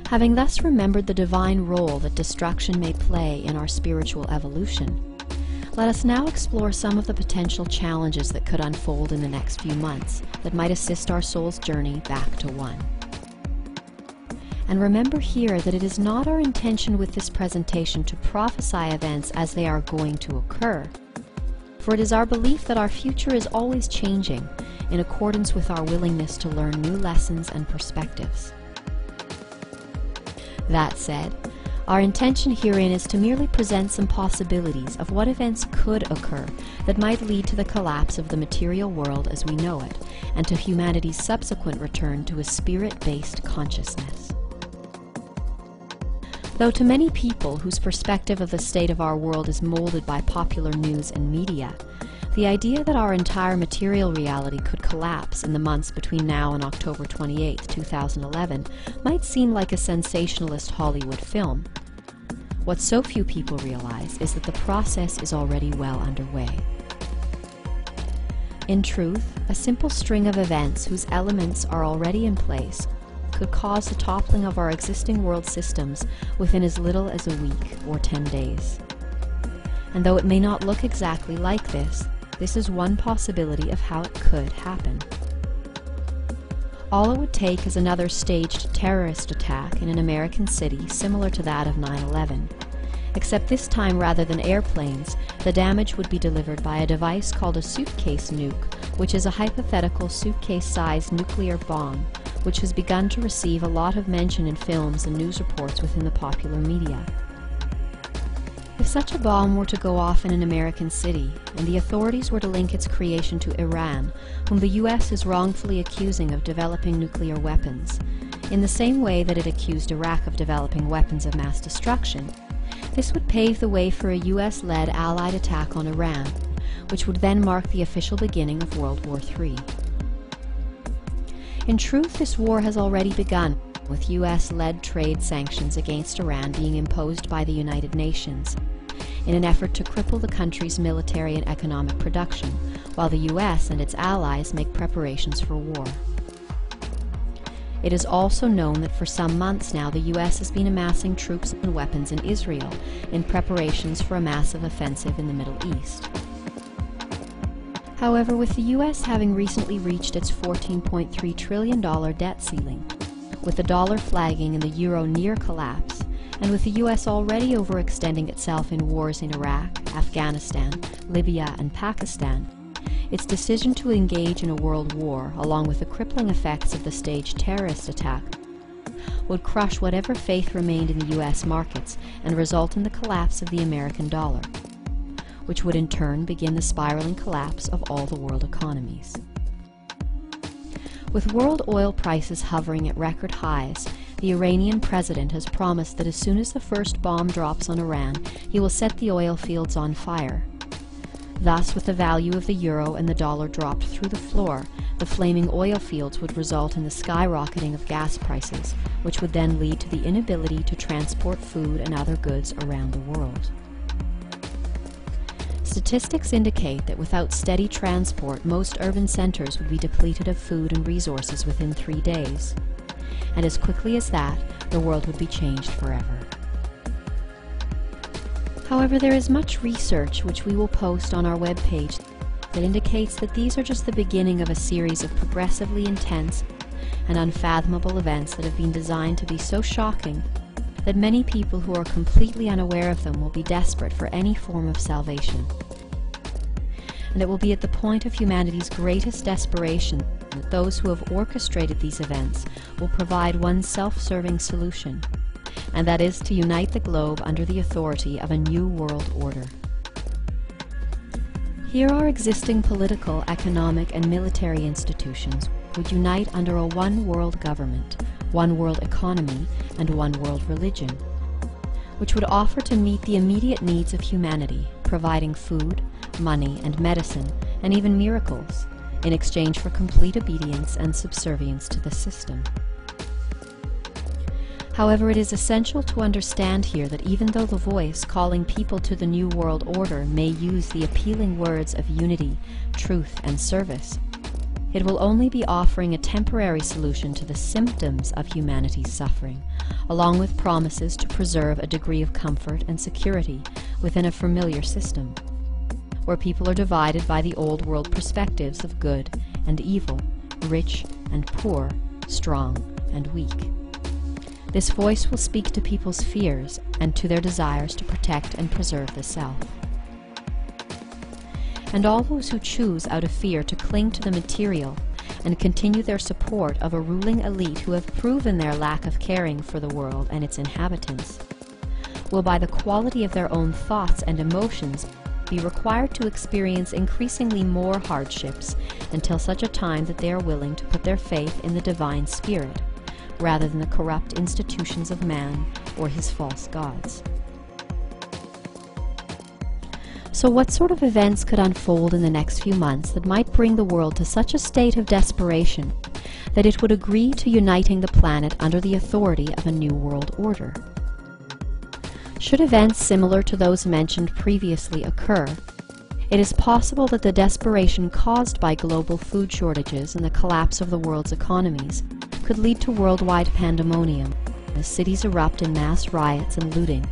Having thus remembered the divine role that destruction may play in our spiritual evolution, let us now explore some of the potential challenges that could unfold in the next few months that might assist our soul's journey back to one. And remember here that it is not our intention with this presentation to prophesy events as they are going to occur, for it is our belief that our future is always changing in accordance with our willingness to learn new lessons and perspectives. That said, our intention herein is to merely present some possibilities of what events could occur that might lead to the collapse of the material world as we know it, and to humanity's subsequent return to a spirit-based consciousness. Though to many people whose perspective of the state of our world is molded by popular news and media, The idea that our entire material reality could collapse in the months between now and October 28, 2011, might seem like a sensationalist Hollywood film. What so few people realize is that the process is already well underway. In truth, a simple string of events whose elements are already in place could cause the toppling of our existing world systems within as little as a week or 10 days. And though it may not look exactly like this is one possibility of how it could happen. All it would take is another staged terrorist attack in an American city similar to that of 9/11. Except this time, rather than airplanes, the damage would be delivered by a device called a suitcase nuke, which is a hypothetical suitcase-sized nuclear bomb, which has begun to receive a lot of mention in films and news reports within the popular media. If such a bomb were to go off in an American city, and the authorities were to link its creation to Iran, whom the US is wrongfully accusing of developing nuclear weapons, in the same way that it accused Iraq of developing weapons of mass destruction, this would pave the way for a US-led Allied attack on Iran, which would then mark the official beginning of World War III. In truth, this war has already begun, with US-led trade sanctions against Iran being imposed by the United Nations, in an effort to cripple the country's military and economic production, while the US and its allies make preparations for war. It is also known that for some months now the US has been amassing troops and weapons in Israel in preparations for a massive offensive in the Middle East. However, with the US having recently reached its $14.3 trillion debt ceiling, with the dollar flagging and the euro near collapse, and with the US already overextending itself in wars in Iraq, Afghanistan, Libya, and Pakistan, its decision to engage in a world war, along with the crippling effects of the staged terrorist attack, would crush whatever faith remained in the US markets and result in the collapse of the American dollar, which would in turn begin the spiraling collapse of all the world economies. With world oil prices hovering at record highs, the Iranian president has promised that as soon as the first bomb drops on Iran, he will set the oil fields on fire. Thus, with the value of the euro and the dollar dropped through the floor, the flaming oil fields would result in the skyrocketing of gas prices, which would then lead to the inability to transport food and other goods around the world. Statistics indicate that without steady transport, most urban centers would be depleted of food and resources within 3 days. And as quickly as that, the world would be changed forever. However, there is much research which we will post on our webpage that indicates that these are just the beginning of a series of progressively intense and unfathomable events that have been designed to be so shocking that many people who are completely unaware of them will be desperate for any form of salvation. And it will be at the point of humanity's greatest desperation that those who have orchestrated these events will provide one self-serving solution, and that is to unite the globe under the authority of a new world order. Here our existing political, economic, and military institutions would unite under a one-world government, one world economy, and one world religion, which would offer to meet the immediate needs of humanity, providing food, money, and medicine, and even miracles, in exchange for complete obedience and subservience to the system. However, it is essential to understand here that even though the voice calling people to the New World Order may use the appealing words of unity, truth, and service, it will only be offering a temporary solution to the symptoms of humanity's suffering, along with promises to preserve a degree of comfort and security within a familiar system, where people are divided by the old world perspectives of good and evil, rich and poor, strong and weak. This voice will speak to people's fears and to their desires to protect and preserve the self. And all those who choose out of fear to cling to the material and continue their support of a ruling elite who have proven their lack of caring for the world and its inhabitants, will by the quality of their own thoughts and emotions be required to experience increasingly more hardships until such a time that they are willing to put their faith in the divine spirit, rather than the corrupt institutions of man or his false gods. So what sort of events could unfold in the next few months that might bring the world to such a state of desperation that it would agree to uniting the planet under the authority of a new world order? Should events similar to those mentioned previously occur, it is possible that the desperation caused by global food shortages and the collapse of the world's economies could lead to worldwide pandemonium as cities erupt in mass riots and looting,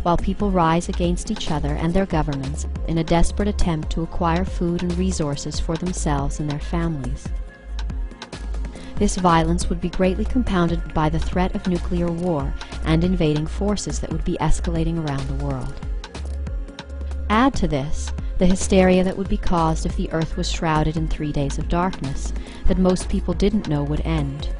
while people rise against each other and their governments in a desperate attempt to acquire food and resources for themselves and their families. This violence would be greatly compounded by the threat of nuclear war and invading forces that would be escalating around the world. Add to this the hysteria that would be caused if the Earth was shrouded in 3 days of darkness that most people didn't know would end.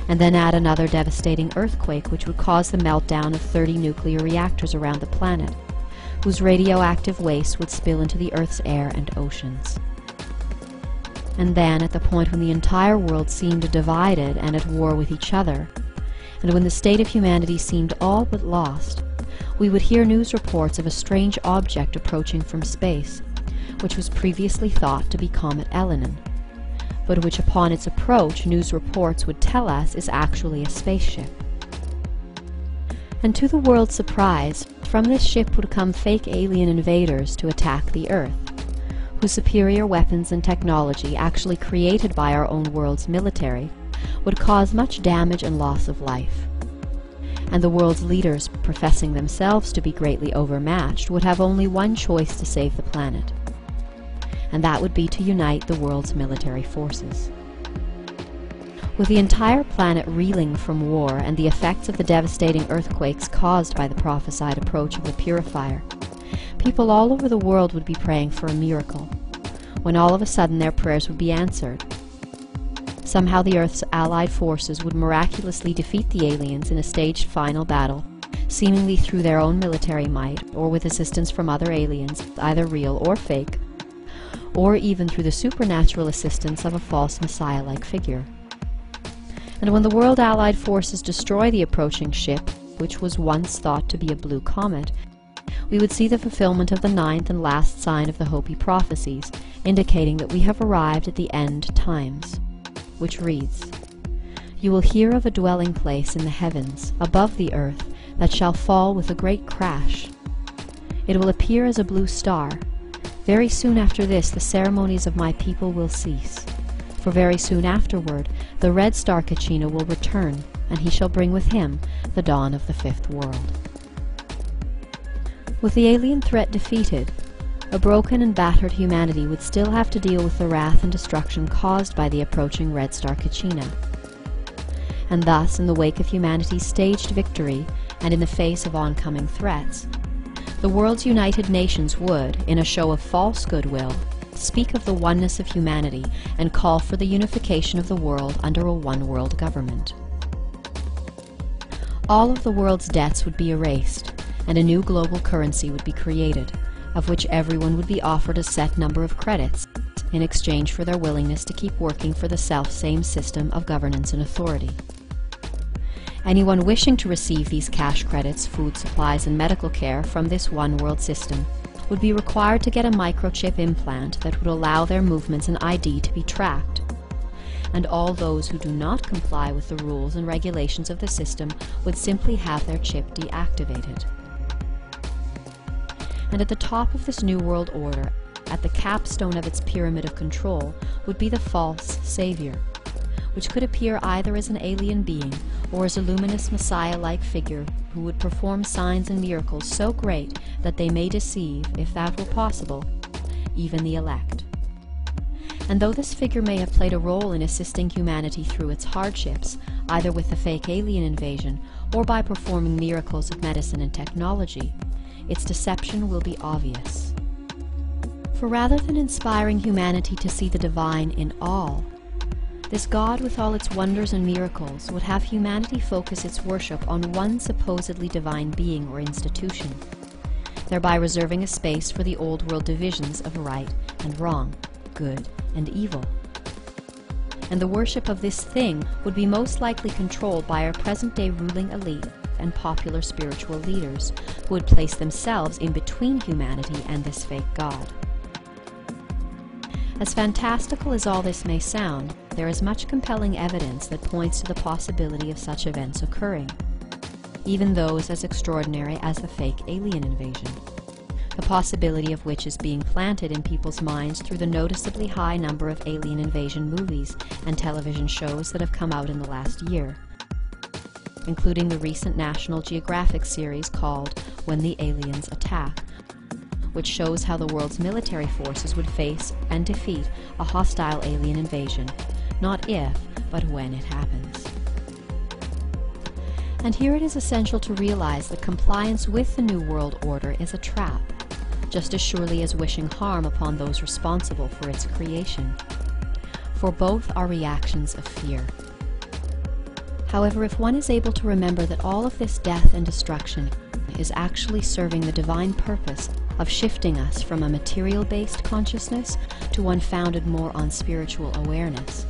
And then add another devastating earthquake which would cause the meltdown of 30 nuclear reactors around the planet, whose radioactive waste would spill into the Earth's air and oceans. And then, at the point when the entire world seemed divided and at war with each other, and when the state of humanity seemed all but lost, we would hear news reports of a strange object approaching from space, which was previously thought to be Comet Elenin, but which upon its approach news reports would tell us is actually a spaceship. And to the world's surprise, from this ship would come fake alien invaders to attack the Earth, whose superior weapons and technology, actually created by our own world's military, would cause much damage and loss of life. And the world's leaders, professing themselves to be greatly overmatched, would have only one choice to save the planet, and that would be to unite the world's military forces. With the entire planet reeling from war and the effects of the devastating earthquakes caused by the prophesied approach of the purifier, people all over the world would be praying for a miracle, when all of a sudden their prayers would be answered. Somehow the Earth's allied forces would miraculously defeat the aliens in a staged final battle, seemingly through their own military might, or with assistance from other aliens, either real or fake, or even through the supernatural assistance of a false messiah-like figure. And when the world allied forces destroy the approaching ship, which was once thought to be a blue comet, we would see the fulfillment of the 9th and last sign of the Hopi prophecies, indicating that we have arrived at the end times, which reads, "You will hear of a dwelling place in the heavens, above the earth, that shall fall with a great crash. It will appear as a blue star. Very soon after this the ceremonies of my people will cease. For very soon afterward the red star Kachina will return, and he shall bring with him the dawn of the 5th world." With the alien threat defeated, a broken and battered humanity would still have to deal with the wrath and destruction caused by the approaching red star Kachina. And thus, in the wake of humanity's staged victory and in the face of oncoming threats, the world's united nations would, in a show of false goodwill, speak of the oneness of humanity and call for the unification of the world under a one-world government. All of the world's debts would be erased, and a new global currency would be created, of which everyone would be offered a set number of credits in exchange for their willingness to keep working for the self-same system of governance and authority. Anyone wishing to receive these cash credits, food supplies, and medical care from this one-world system would be required to get a microchip implant that would allow their movements and ID to be tracked. And all those who do not comply with the rules and regulations of the system would simply have their chip deactivated. And at the top of this new world order, at the capstone of its pyramid of control, would be the false savior, which could appear either as an alien being or as a luminous messiah-like figure who would perform signs and miracles so great that they may deceive, if that were possible, even the elect. And though this figure may have played a role in assisting humanity through its hardships, either with the fake alien invasion or by performing miracles of medicine and technology, its deception will be obvious. For rather than inspiring humanity to see the divine in all, this God with all its wonders and miracles would have humanity focus its worship on one supposedly divine being or institution, thereby reserving a space for the old world divisions of right and wrong, good and evil. And the worship of this thing would be most likely controlled by our present-day ruling elite and popular spiritual leaders who would place themselves in between humanity and this fake God. As fantastical as all this may sound, there is much compelling evidence that points to the possibility of such events occurring, even those as extraordinary as the fake alien invasion, the possibility of which is being planted in people's minds through the noticeably high number of alien invasion movies and television shows that have come out in the last year, including the recent National Geographic series called When the Aliens Attack, which shows how the world's military forces would face and defeat a hostile alien invasion, not if, but when it happens. And here it is essential to realize that compliance with the New World Order is a trap, just as surely as wishing harm upon those responsible for its creation, for both are reactions of fear. However, if one is able to remember that all of this death and destruction is actually serving the divine purpose of shifting us from a material-based consciousness to one founded more on spiritual awareness,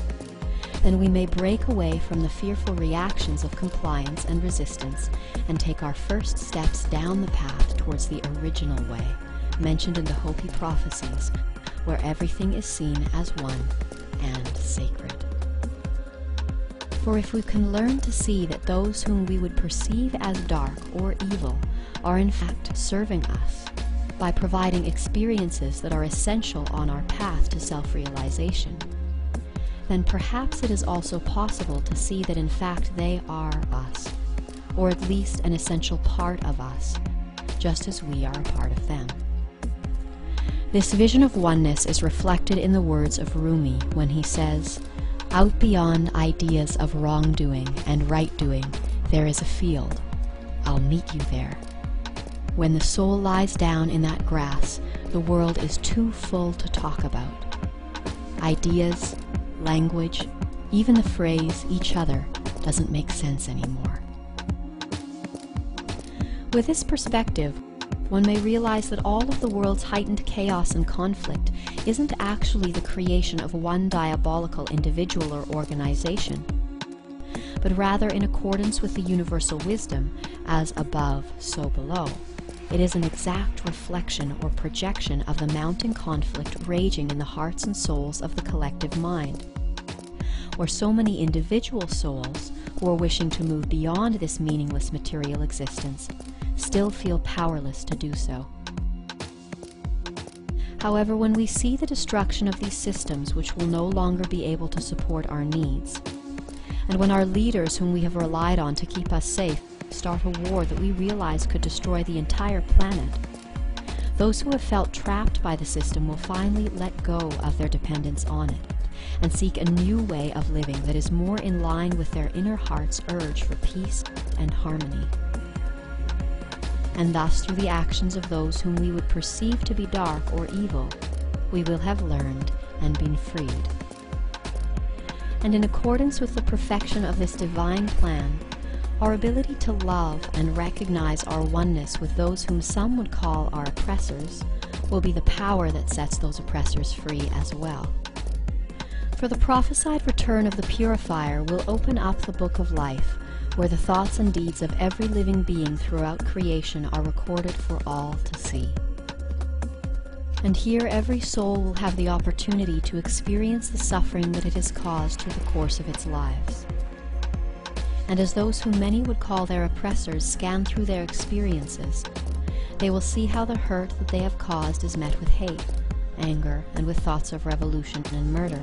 then we may break away from the fearful reactions of compliance and resistance and take our first steps down the path towards the original way, mentioned in the Hopi prophecies, where everything is seen as one and sacred. For if we can learn to see that those whom we would perceive as dark or evil are in fact serving us, by providing experiences that are essential on our path to self-realization, then perhaps it is also possible to see that in fact they are us, or at least an essential part of us, just as we are a part of them. This vision of oneness is reflected in the words of Rumi when he says, "Out beyond ideas of wrongdoing and right-doing, there is a field. I'll meet you there. When the soul lies down in that grass, the world is too full to talk about. Ideas, language, even the phrase each other doesn't make sense anymore." With this perspective, one may realize that all of the world's heightened chaos and conflict isn't actually the creation of one diabolical individual or organization, but rather in accordance with the universal wisdom, as above, so below. It is an exact reflection or projection of the mounting conflict raging in the hearts and souls of the collective mind, where so many individual souls who are wishing to move beyond this meaningless material existence still feel powerless to do so. However, when we see the destruction of these systems which will no longer be able to support our needs, and when our leaders whom we have relied on to keep us safe start a war that we realize could destroy the entire planet, those who have felt trapped by the system will finally let go of their dependence on it and seek a new way of living that is more in line with their inner heart's urge for peace and harmony. And thus, through the actions of those whom we would perceive to be dark or evil, we will have learned and been freed. And in accordance with the perfection of this divine plan, our ability to love and recognize our oneness with those whom some would call our oppressors will be the power that sets those oppressors free as well. For the prophesied return of the purifier will open up the book of life, where the thoughts and deeds of every living being throughout creation are recorded for all to see. And here every soul will have the opportunity to experience the suffering that it has caused through the course of its lives. And as those whom many would call their oppressors scan through their experiences, they will see how the hurt that they have caused is met with hate, anger, and with thoughts of revolution and murder,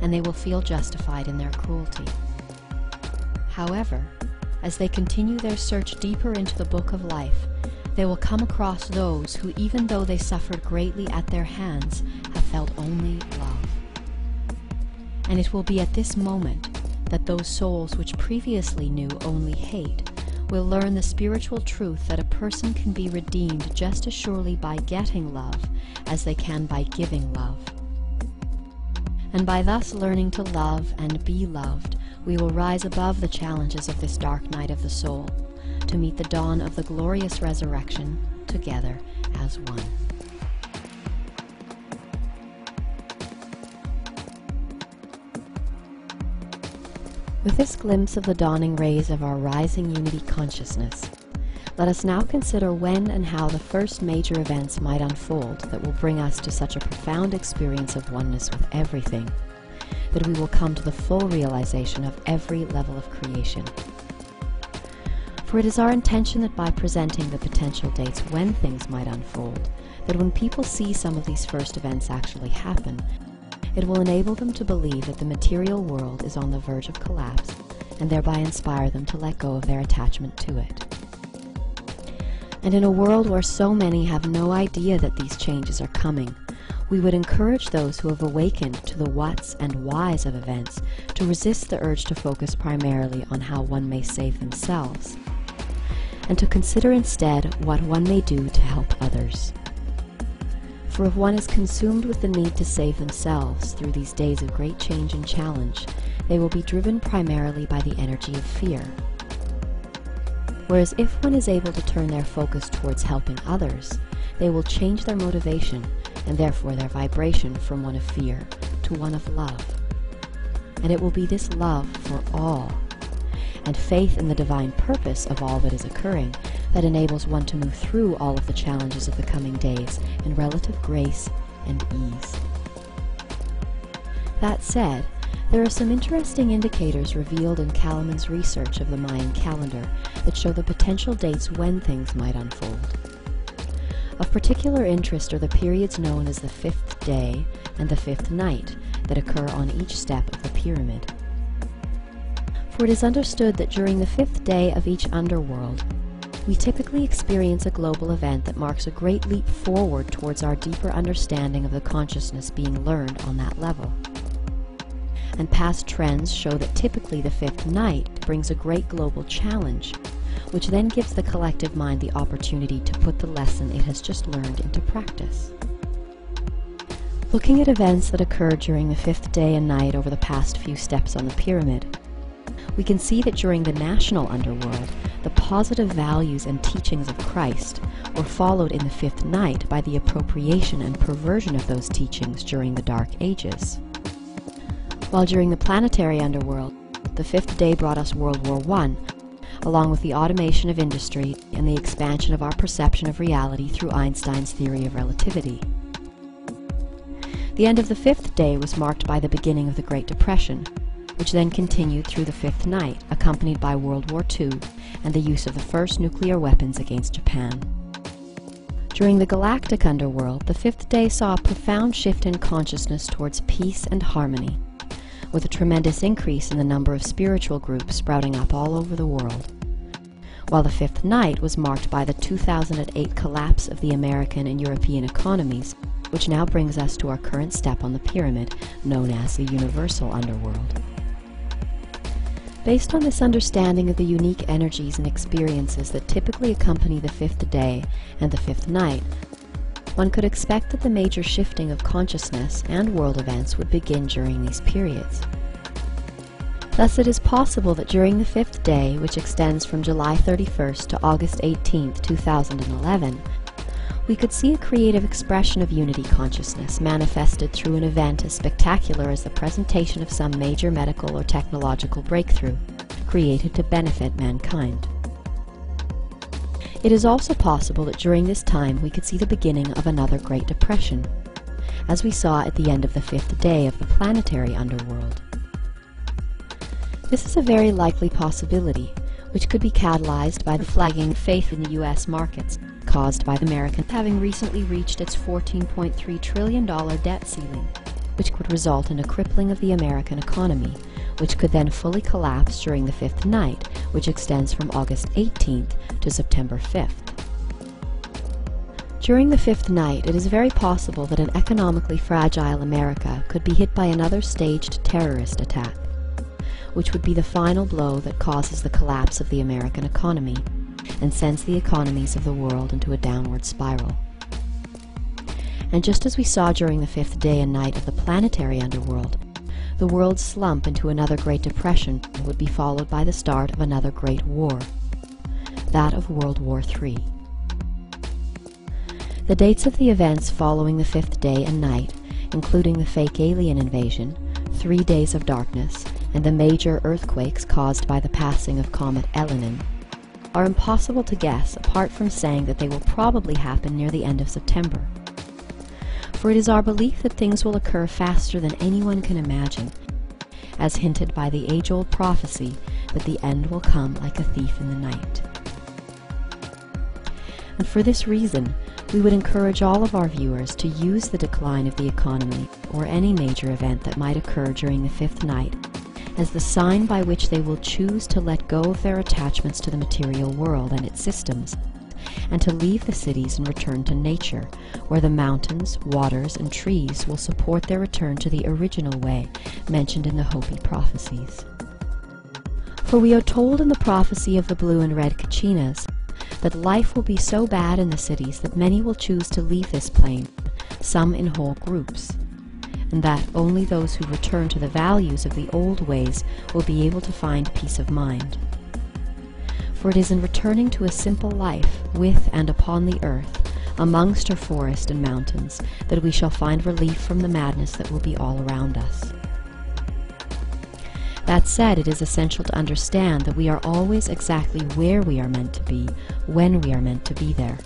and they will feel justified in their cruelty. However, as they continue their search deeper into the book of life, they will come across those who, even though they suffered greatly at their hands, have felt only love. And it will be at this moment that those souls which previously knew only hate will learn the spiritual truth that a person can be redeemed just as surely by getting love as they can by giving love. And by thus learning to love and be loved, we will rise above the challenges of this dark night of the soul to meet the dawn of the glorious resurrection together as one. With this glimpse of the dawning rays of our rising unity consciousness, let us now consider when and how the first major events might unfold that will bring us to such a profound experience of oneness with everything, that we will come to the full realization of every level of creation. For it is our intention that by presenting the potential dates when things might unfold, that when people see some of these first events actually happen, it will enable them to believe that the material world is on the verge of collapse, and thereby inspire them to let go of their attachment to it. And in a world where so many have no idea that these changes are coming, we would encourage those who have awakened to the whats and whys of events to resist the urge to focus primarily on how one may save themselves, and to consider instead what one may do to help others. For if one is consumed with the need to save themselves through these days of great change and challenge, they will be driven primarily by the energy of fear. Whereas if one is able to turn their focus towards helping others, they will change their motivation and therefore their vibration from one of fear to one of love. And it will be this love for all and faith in the divine purpose of all that is occurring that enables one to move through all of the challenges of the coming days in relative grace and ease. That said, there are some interesting indicators revealed in Kalaman's research of the Mayan calendar that show the potential dates when things might unfold. Of particular interest are the periods known as the fifth day and the fifth night that occur on each step of the pyramid. For it is understood that during the fifth day of each underworld, we typically experience a global event that marks a great leap forward towards our deeper understanding of the consciousness being learned on that level. And past trends show that typically the fifth night brings a great global challenge, which then gives the collective mind the opportunity to put the lesson it has just learned into practice. Looking at events that occurred during the fifth day and night over the past few steps on the pyramid, we can see that during the national underworld, the positive values and teachings of Christ were followed in the fifth night by the appropriation and perversion of those teachings during the Dark Ages. While during the planetary underworld, the fifth day brought us World War I, along with the automation of industry and the expansion of our perception of reality through Einstein's theory of relativity. The end of the fifth day was marked by the beginning of the Great Depression, which then continued through the fifth night, accompanied by World War II and the use of the first nuclear weapons against Japan. During the galactic underworld, the fifth day saw a profound shift in consciousness towards peace and harmony, with a tremendous increase in the number of spiritual groups sprouting up all over the world. While the fifth night was marked by the 2008 collapse of the American and European economies, which now brings us to our current step on the pyramid, known as the universal underworld. Based on this understanding of the unique energies and experiences that typically accompany the fifth day and the fifth night, one could expect that the major shifting of consciousness and world events would begin during these periods. Thus, it is possible that during the fifth day, which extends from July 31st to August 18th, 2011, we could see a creative expression of unity consciousness manifested through an event as spectacular as the presentation of some major medical or technological breakthrough, created to benefit mankind. It is also possible that during this time we could see the beginning of another Great Depression, as we saw at the end of the fifth day of the planetary underworld. This is a very likely possibility, which could be catalyzed by the flagging faith in the U.S. markets, caused by the American having recently reached its $14.3 trillion debt ceiling, which could result in a crippling of the American economy, which could then fully collapse during the fifth night, which extends from August 18th to September 5th. During the fifth night, it is very possible that an economically fragile America could be hit by another staged terrorist attack, which would be the final blow that causes the collapse of the American economy and sends the economies of the world into a downward spiral. And just as we saw during the fifth day and night of the planetary underworld, the world's slump into another Great Depression would be followed by the start of another Great War, that of World War III. The dates of the events following the fifth day and night, including the fake alien invasion, 3 days of darkness, and the major earthquakes caused by the passing of comet Elenin are impossible to guess apart from saying that they will probably happen near the end of September. For it is our belief that things will occur faster than anyone can imagine, as hinted by the age-old prophecy that the end will come like a thief in the night. And for this reason, we would encourage all of our viewers to use the decline of the economy or any major event that might occur during the fifth night as the sign by which they will choose to let go of their attachments to the material world and its systems, and to leave the cities and return to nature, where the mountains, waters, and trees will support their return to the original way mentioned in the Hopi prophecies. For we are told in the prophecy of the blue and red Kachinas that life will be so bad in the cities that many will choose to leave this plane, some in whole groups, and that only those who return to the values of the old ways will be able to find peace of mind. For it is in returning to a simple life with and upon the earth, amongst her forest and mountains, that we shall find relief from the madness that will be all around us. That said, it is essential to understand that we are always exactly where we are meant to be, when we are meant to be there.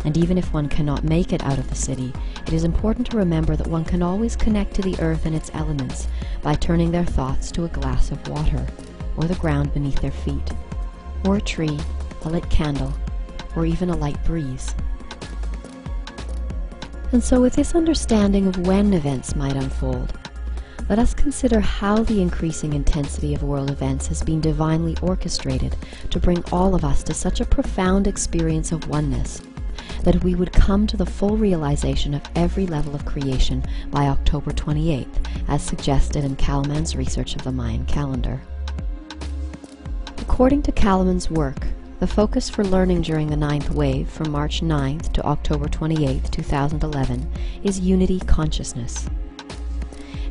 And even if one cannot make it out of the city, it is important to remember that one can always connect to the earth and its elements by turning their thoughts to a glass of water, or the ground beneath their feet, or a tree, a lit candle, or even a light breeze. And so with this understanding of when events might unfold, let us consider how the increasing intensity of world events has been divinely orchestrated to bring all of us to such a profound experience of oneness that we would come to the full realization of every level of creation by October 28th, as suggested in Kalaman's research of the Mayan calendar. According to Kalaman's work, the focus for learning during the 9th wave from March 9th to October 28th, 2011 is unity consciousness.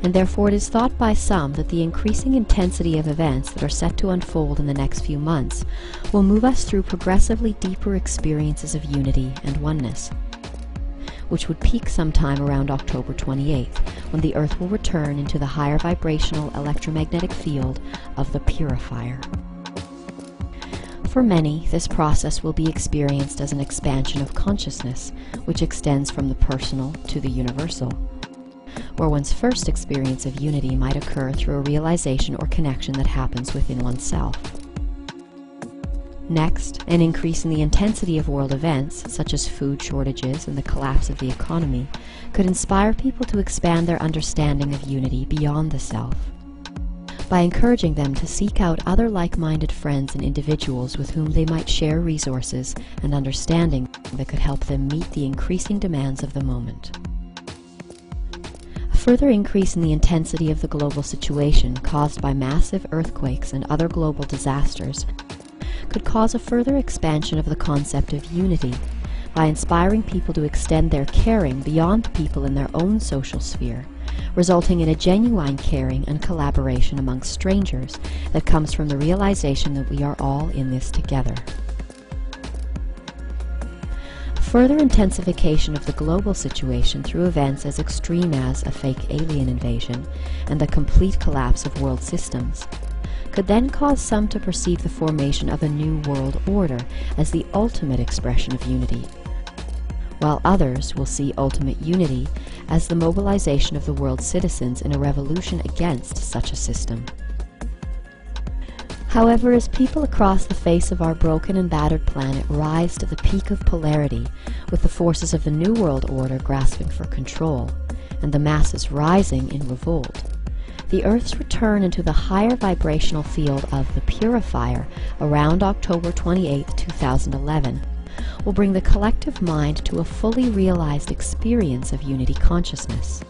And therefore it is thought by some that the increasing intensity of events that are set to unfold in the next few months will move us through progressively deeper experiences of unity and oneness, which would peak sometime around October 28th, when the Earth will return into the higher vibrational electromagnetic field of the purifier. For many, this process will be experienced as an expansion of consciousness, which extends from the personal to the universal, where one's first experience of unity might occur through a realization or connection that happens within oneself. Next, an increase in the intensity of world events, such as food shortages and the collapse of the economy, could inspire people to expand their understanding of unity beyond the self, by encouraging them to seek out other like-minded friends and individuals with whom they might share resources and understanding that could help them meet the increasing demands of the moment. A further increase in the intensity of the global situation caused by massive earthquakes and other global disasters could cause a further expansion of the concept of unity by inspiring people to extend their caring beyond people in their own social sphere, resulting in a genuine caring and collaboration amongst strangers that comes from the realization that we are all in this together. Further intensification of the global situation through events as extreme as a fake alien invasion and the complete collapse of world systems could then cause some to perceive the formation of a new world order as the ultimate expression of unity, while others will see ultimate unity as the mobilization of the world's citizens in a revolution against such a system. However, as people across the face of our broken and battered planet rise to the peak of polarity, with the forces of the New World Order grasping for control, and the masses rising in revolt, the Earth's return into the higher vibrational field of the purifier around October 28, 2011, will bring the collective mind to a fully realized experience of unity consciousness,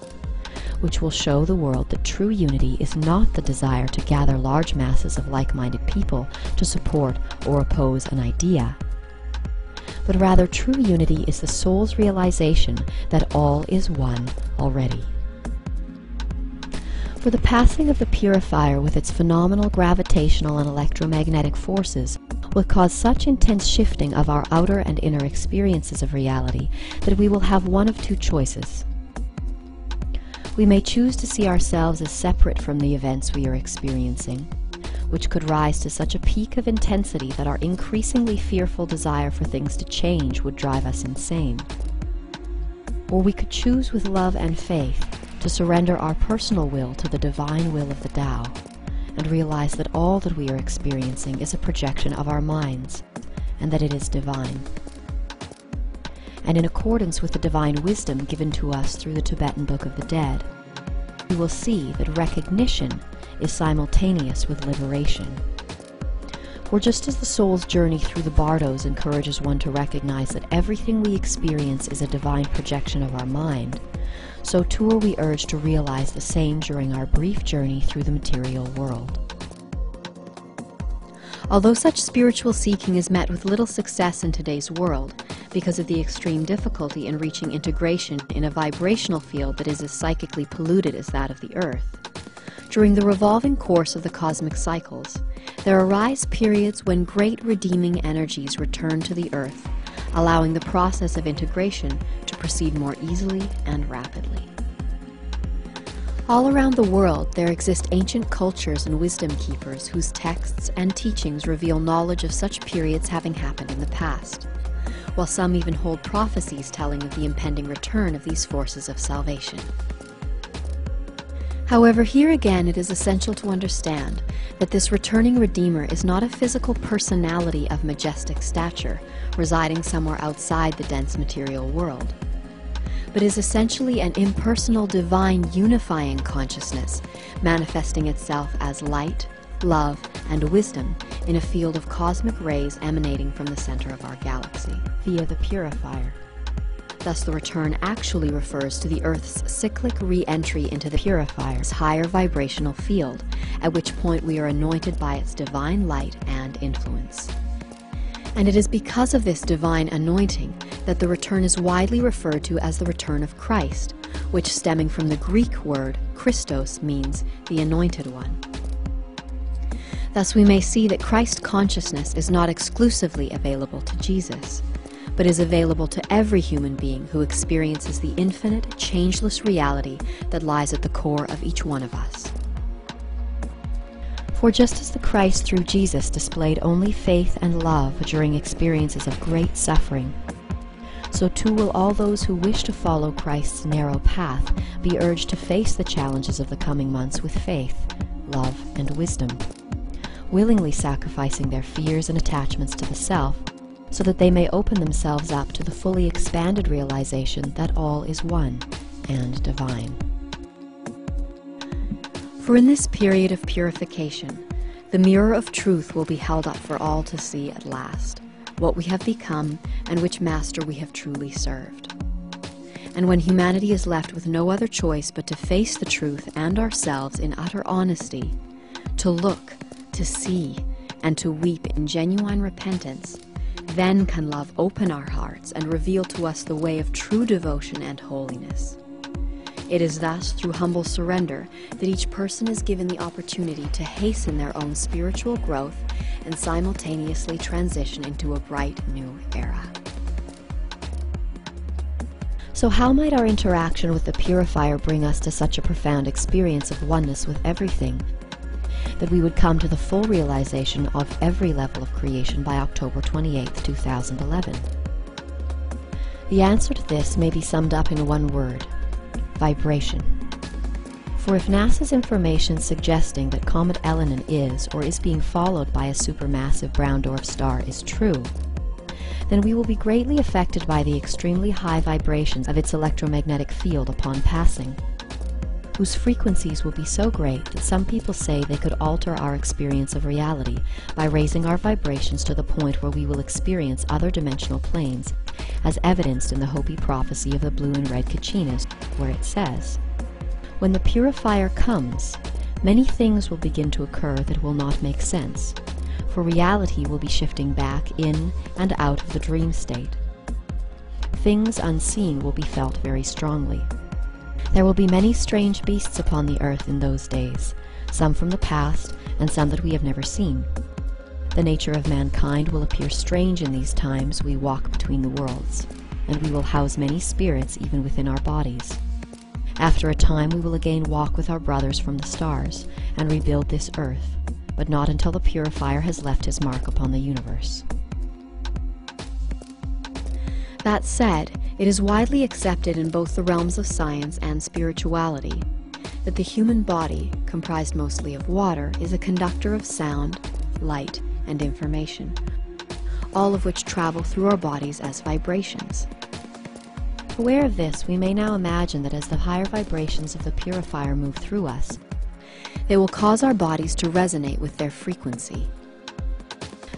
which will show the world that true unity is not the desire to gather large masses of like-minded people to support or oppose an idea, but rather true unity is the soul's realization that all is one already. For the passing of the purifier with its phenomenal gravitational and electromagnetic forces will cause such intense shifting of our outer and inner experiences of reality that we will have one of two choices. We may choose to see ourselves as separate from the events we are experiencing, which could rise to such a peak of intensity that our increasingly fearful desire for things to change would drive us insane. Or we could choose with love and faith to surrender our personal will to the divine will of the Tao, and realize that all that we are experiencing is a projection of our minds, and that it is divine. And in accordance with the divine wisdom given to us through the Tibetan Book of the Dead, we will see that recognition is simultaneous with liberation. For just as the soul's journey through the bardos encourages one to recognize that everything we experience is a divine projection of our mind, so too are we urged to realize the same during our brief journey through the material world. Although such spiritual seeking is met with little success in today's world, because of the extreme difficulty in reaching integration in a vibrational field that is as psychically polluted as that of the Earth, during the revolving course of the cosmic cycles, there arise periods when great redeeming energies return to the Earth, allowing the process of integration to proceed more easily and rapidly. All around the world there exist ancient cultures and wisdom keepers whose texts and teachings reveal knowledge of such periods having happened in the past, while some even hold prophecies telling of the impending return of these forces of salvation. However, here again it is essential to understand that this returning Redeemer is not a physical personality of majestic stature residing somewhere outside the dense material world, but is essentially an impersonal divine unifying consciousness manifesting itself as light, love, and wisdom in a field of cosmic rays emanating from the center of our galaxy via the purifier. Thus the return actually refers to the Earth's cyclic re-entry into the purifier's higher vibrational field, at which point we are anointed by its divine light and influence. And it is because of this divine anointing that the return is widely referred to as the return of Christ, which, stemming from the Greek word Christos, means the anointed one. Thus we may see that Christ consciousness is not exclusively available to Jesus, but is available to every human being who experiences the infinite, changeless reality that lies at the core of each one of us. For just as the Christ through Jesus displayed only faith and love during experiences of great suffering, so too will all those who wish to follow Christ's narrow path be urged to face the challenges of the coming months with faith, love, and wisdom, willingly sacrificing their fears and attachments to the self, so that they may open themselves up to the fully expanded realization that all is one and divine. For in this period of purification, the mirror of truth will be held up for all to see at last, what we have become and which master we have truly served. And when humanity is left with no other choice but to face the truth and ourselves in utter honesty, to look, to see, and to weep in genuine repentance, then can love open our hearts and reveal to us the way of true devotion and holiness. It is thus through humble surrender that each person is given the opportunity to hasten their own spiritual growth and simultaneously transition into a bright new era. So how might our interaction with the purifier bring us to such a profound experience of oneness with everything, that we would come to the full realization of every level of creation by October 28, 2011? The answer to this may be summed up in one word: vibration. For if NASA's information suggesting that Comet Elenin is or is being followed by a supermassive brown dwarf star is true, then we will be greatly affected by the extremely high vibrations of its electromagnetic field upon passing, whose frequencies will be so great that some people say they could alter our experience of reality by raising our vibrations to the point where we will experience other dimensional planes, as evidenced in the Hopi prophecy of the blue and red Kachinas, where it says, "When the purifier comes, many things will begin to occur that will not make sense, for reality will be shifting back in and out of the dream state. Things unseen will be felt very strongly. There will be many strange beasts upon the earth in those days, some from the past and some that we have never seen. The nature of mankind will appear strange in these times we walk between the worlds, and we will house many spirits even within our bodies. After a time we will again walk with our brothers from the stars and rebuild this earth, but not until the purifier has left his mark upon the universe. That said, it is widely accepted in both the realms of science and spirituality that the human body, comprised mostly of water, is a conductor of sound, light, and information, all of which travel through our bodies as vibrations. Aware of this, we may now imagine that as the higher vibrations of the purifier move through us, they will cause our bodies to resonate with their frequency.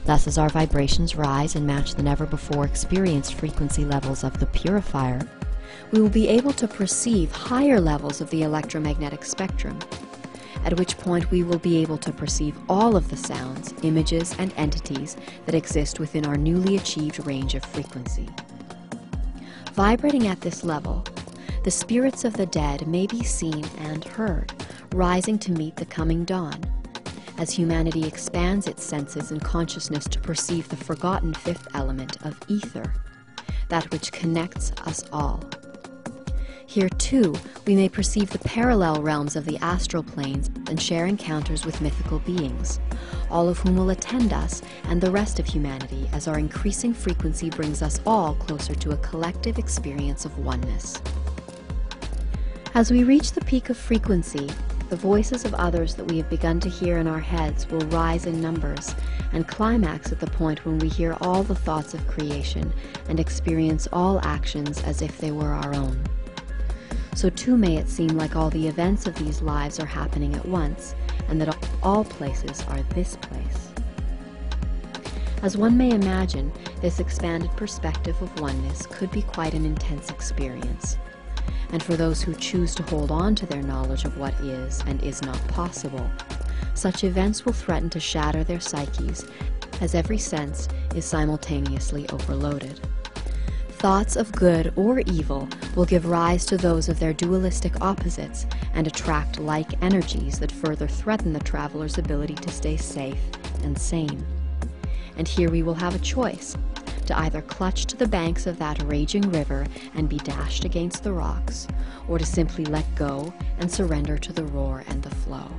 Thus, as our vibrations rise and match the never-before experienced frequency levels of the purifier, we will be able to perceive higher levels of the electromagnetic spectrum, at which point we will be able to perceive all of the sounds, images, and entities that exist within our newly achieved range of frequency. Vibrating at this level, the spirits of the dead may be seen and heard, rising to meet the coming dawn, as humanity expands its senses and consciousness to perceive the forgotten fifth element of ether, that which connects us all. Here, too, we may perceive the parallel realms of the astral planes and share encounters with mythical beings, all of whom will attend us and the rest of humanity as our increasing frequency brings us all closer to a collective experience of oneness. As we reach the peak of frequency, the voices of others that we have begun to hear in our heads will rise in numbers and climax at the point when we hear all the thoughts of creation and experience all actions as if they were our own. So too may it seem like all the events of these lives are happening at once, and that all places are this place. As one may imagine, this expanded perspective of oneness could be quite an intense experience. And for those who choose to hold on to their knowledge of what is and is not possible, such events will threaten to shatter their psyches, as every sense is simultaneously overloaded. Thoughts of good or evil will give rise to those of their dualistic opposites and attract like energies that further threaten the traveler's ability to stay safe and sane. And here we will have a choice, to either clutch to the banks of that raging river and be dashed against the rocks, or to simply let go and surrender to the roar and the flow.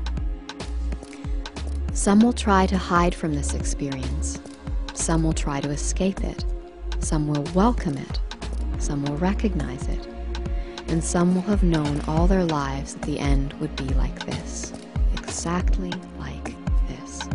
Some will try to hide from this experience. Some will try to escape it. Some will welcome it. Some will recognize it. And some will have known all their lives that the end would be like this, exactly like this.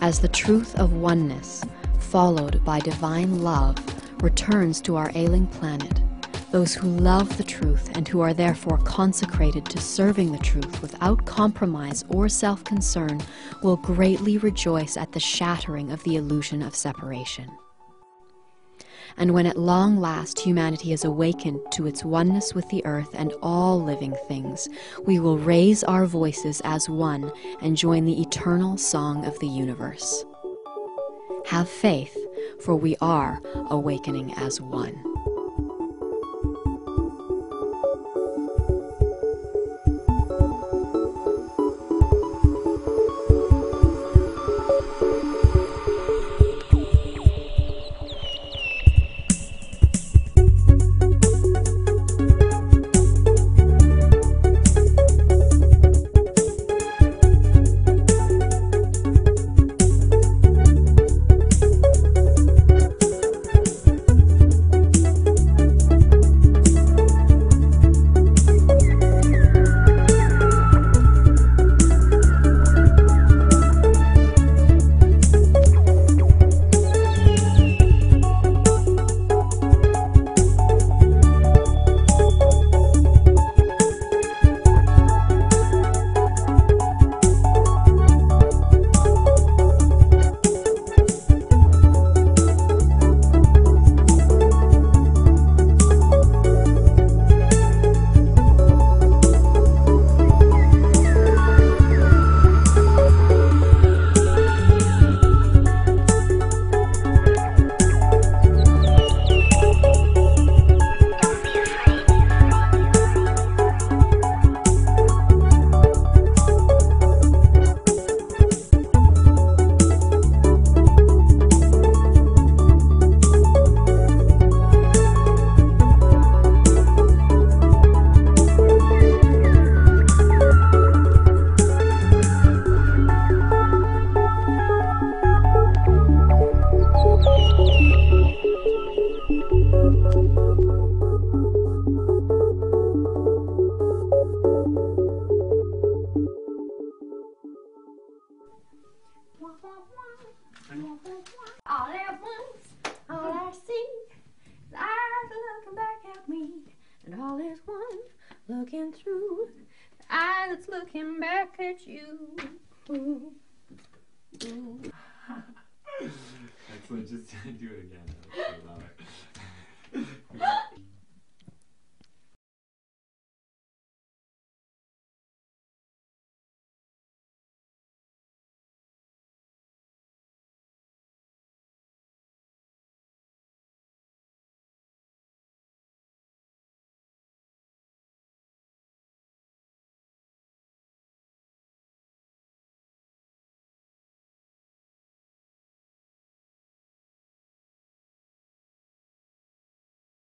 As the truth of oneness, followed by divine love, returns to our ailing planet, those who love the truth and who are therefore consecrated to serving the truth without compromise or self-concern will greatly rejoice at the shattering of the illusion of separation. And when at long last humanity is awakened to its oneness with the earth and all living things, we will raise our voices as one and join the eternal song of the universe. Have faith, for we are awakening as one. All at once, all I see is eyes looking back at me, and all is one looking through the eye that's looking back at you. Excellent. Just do it again.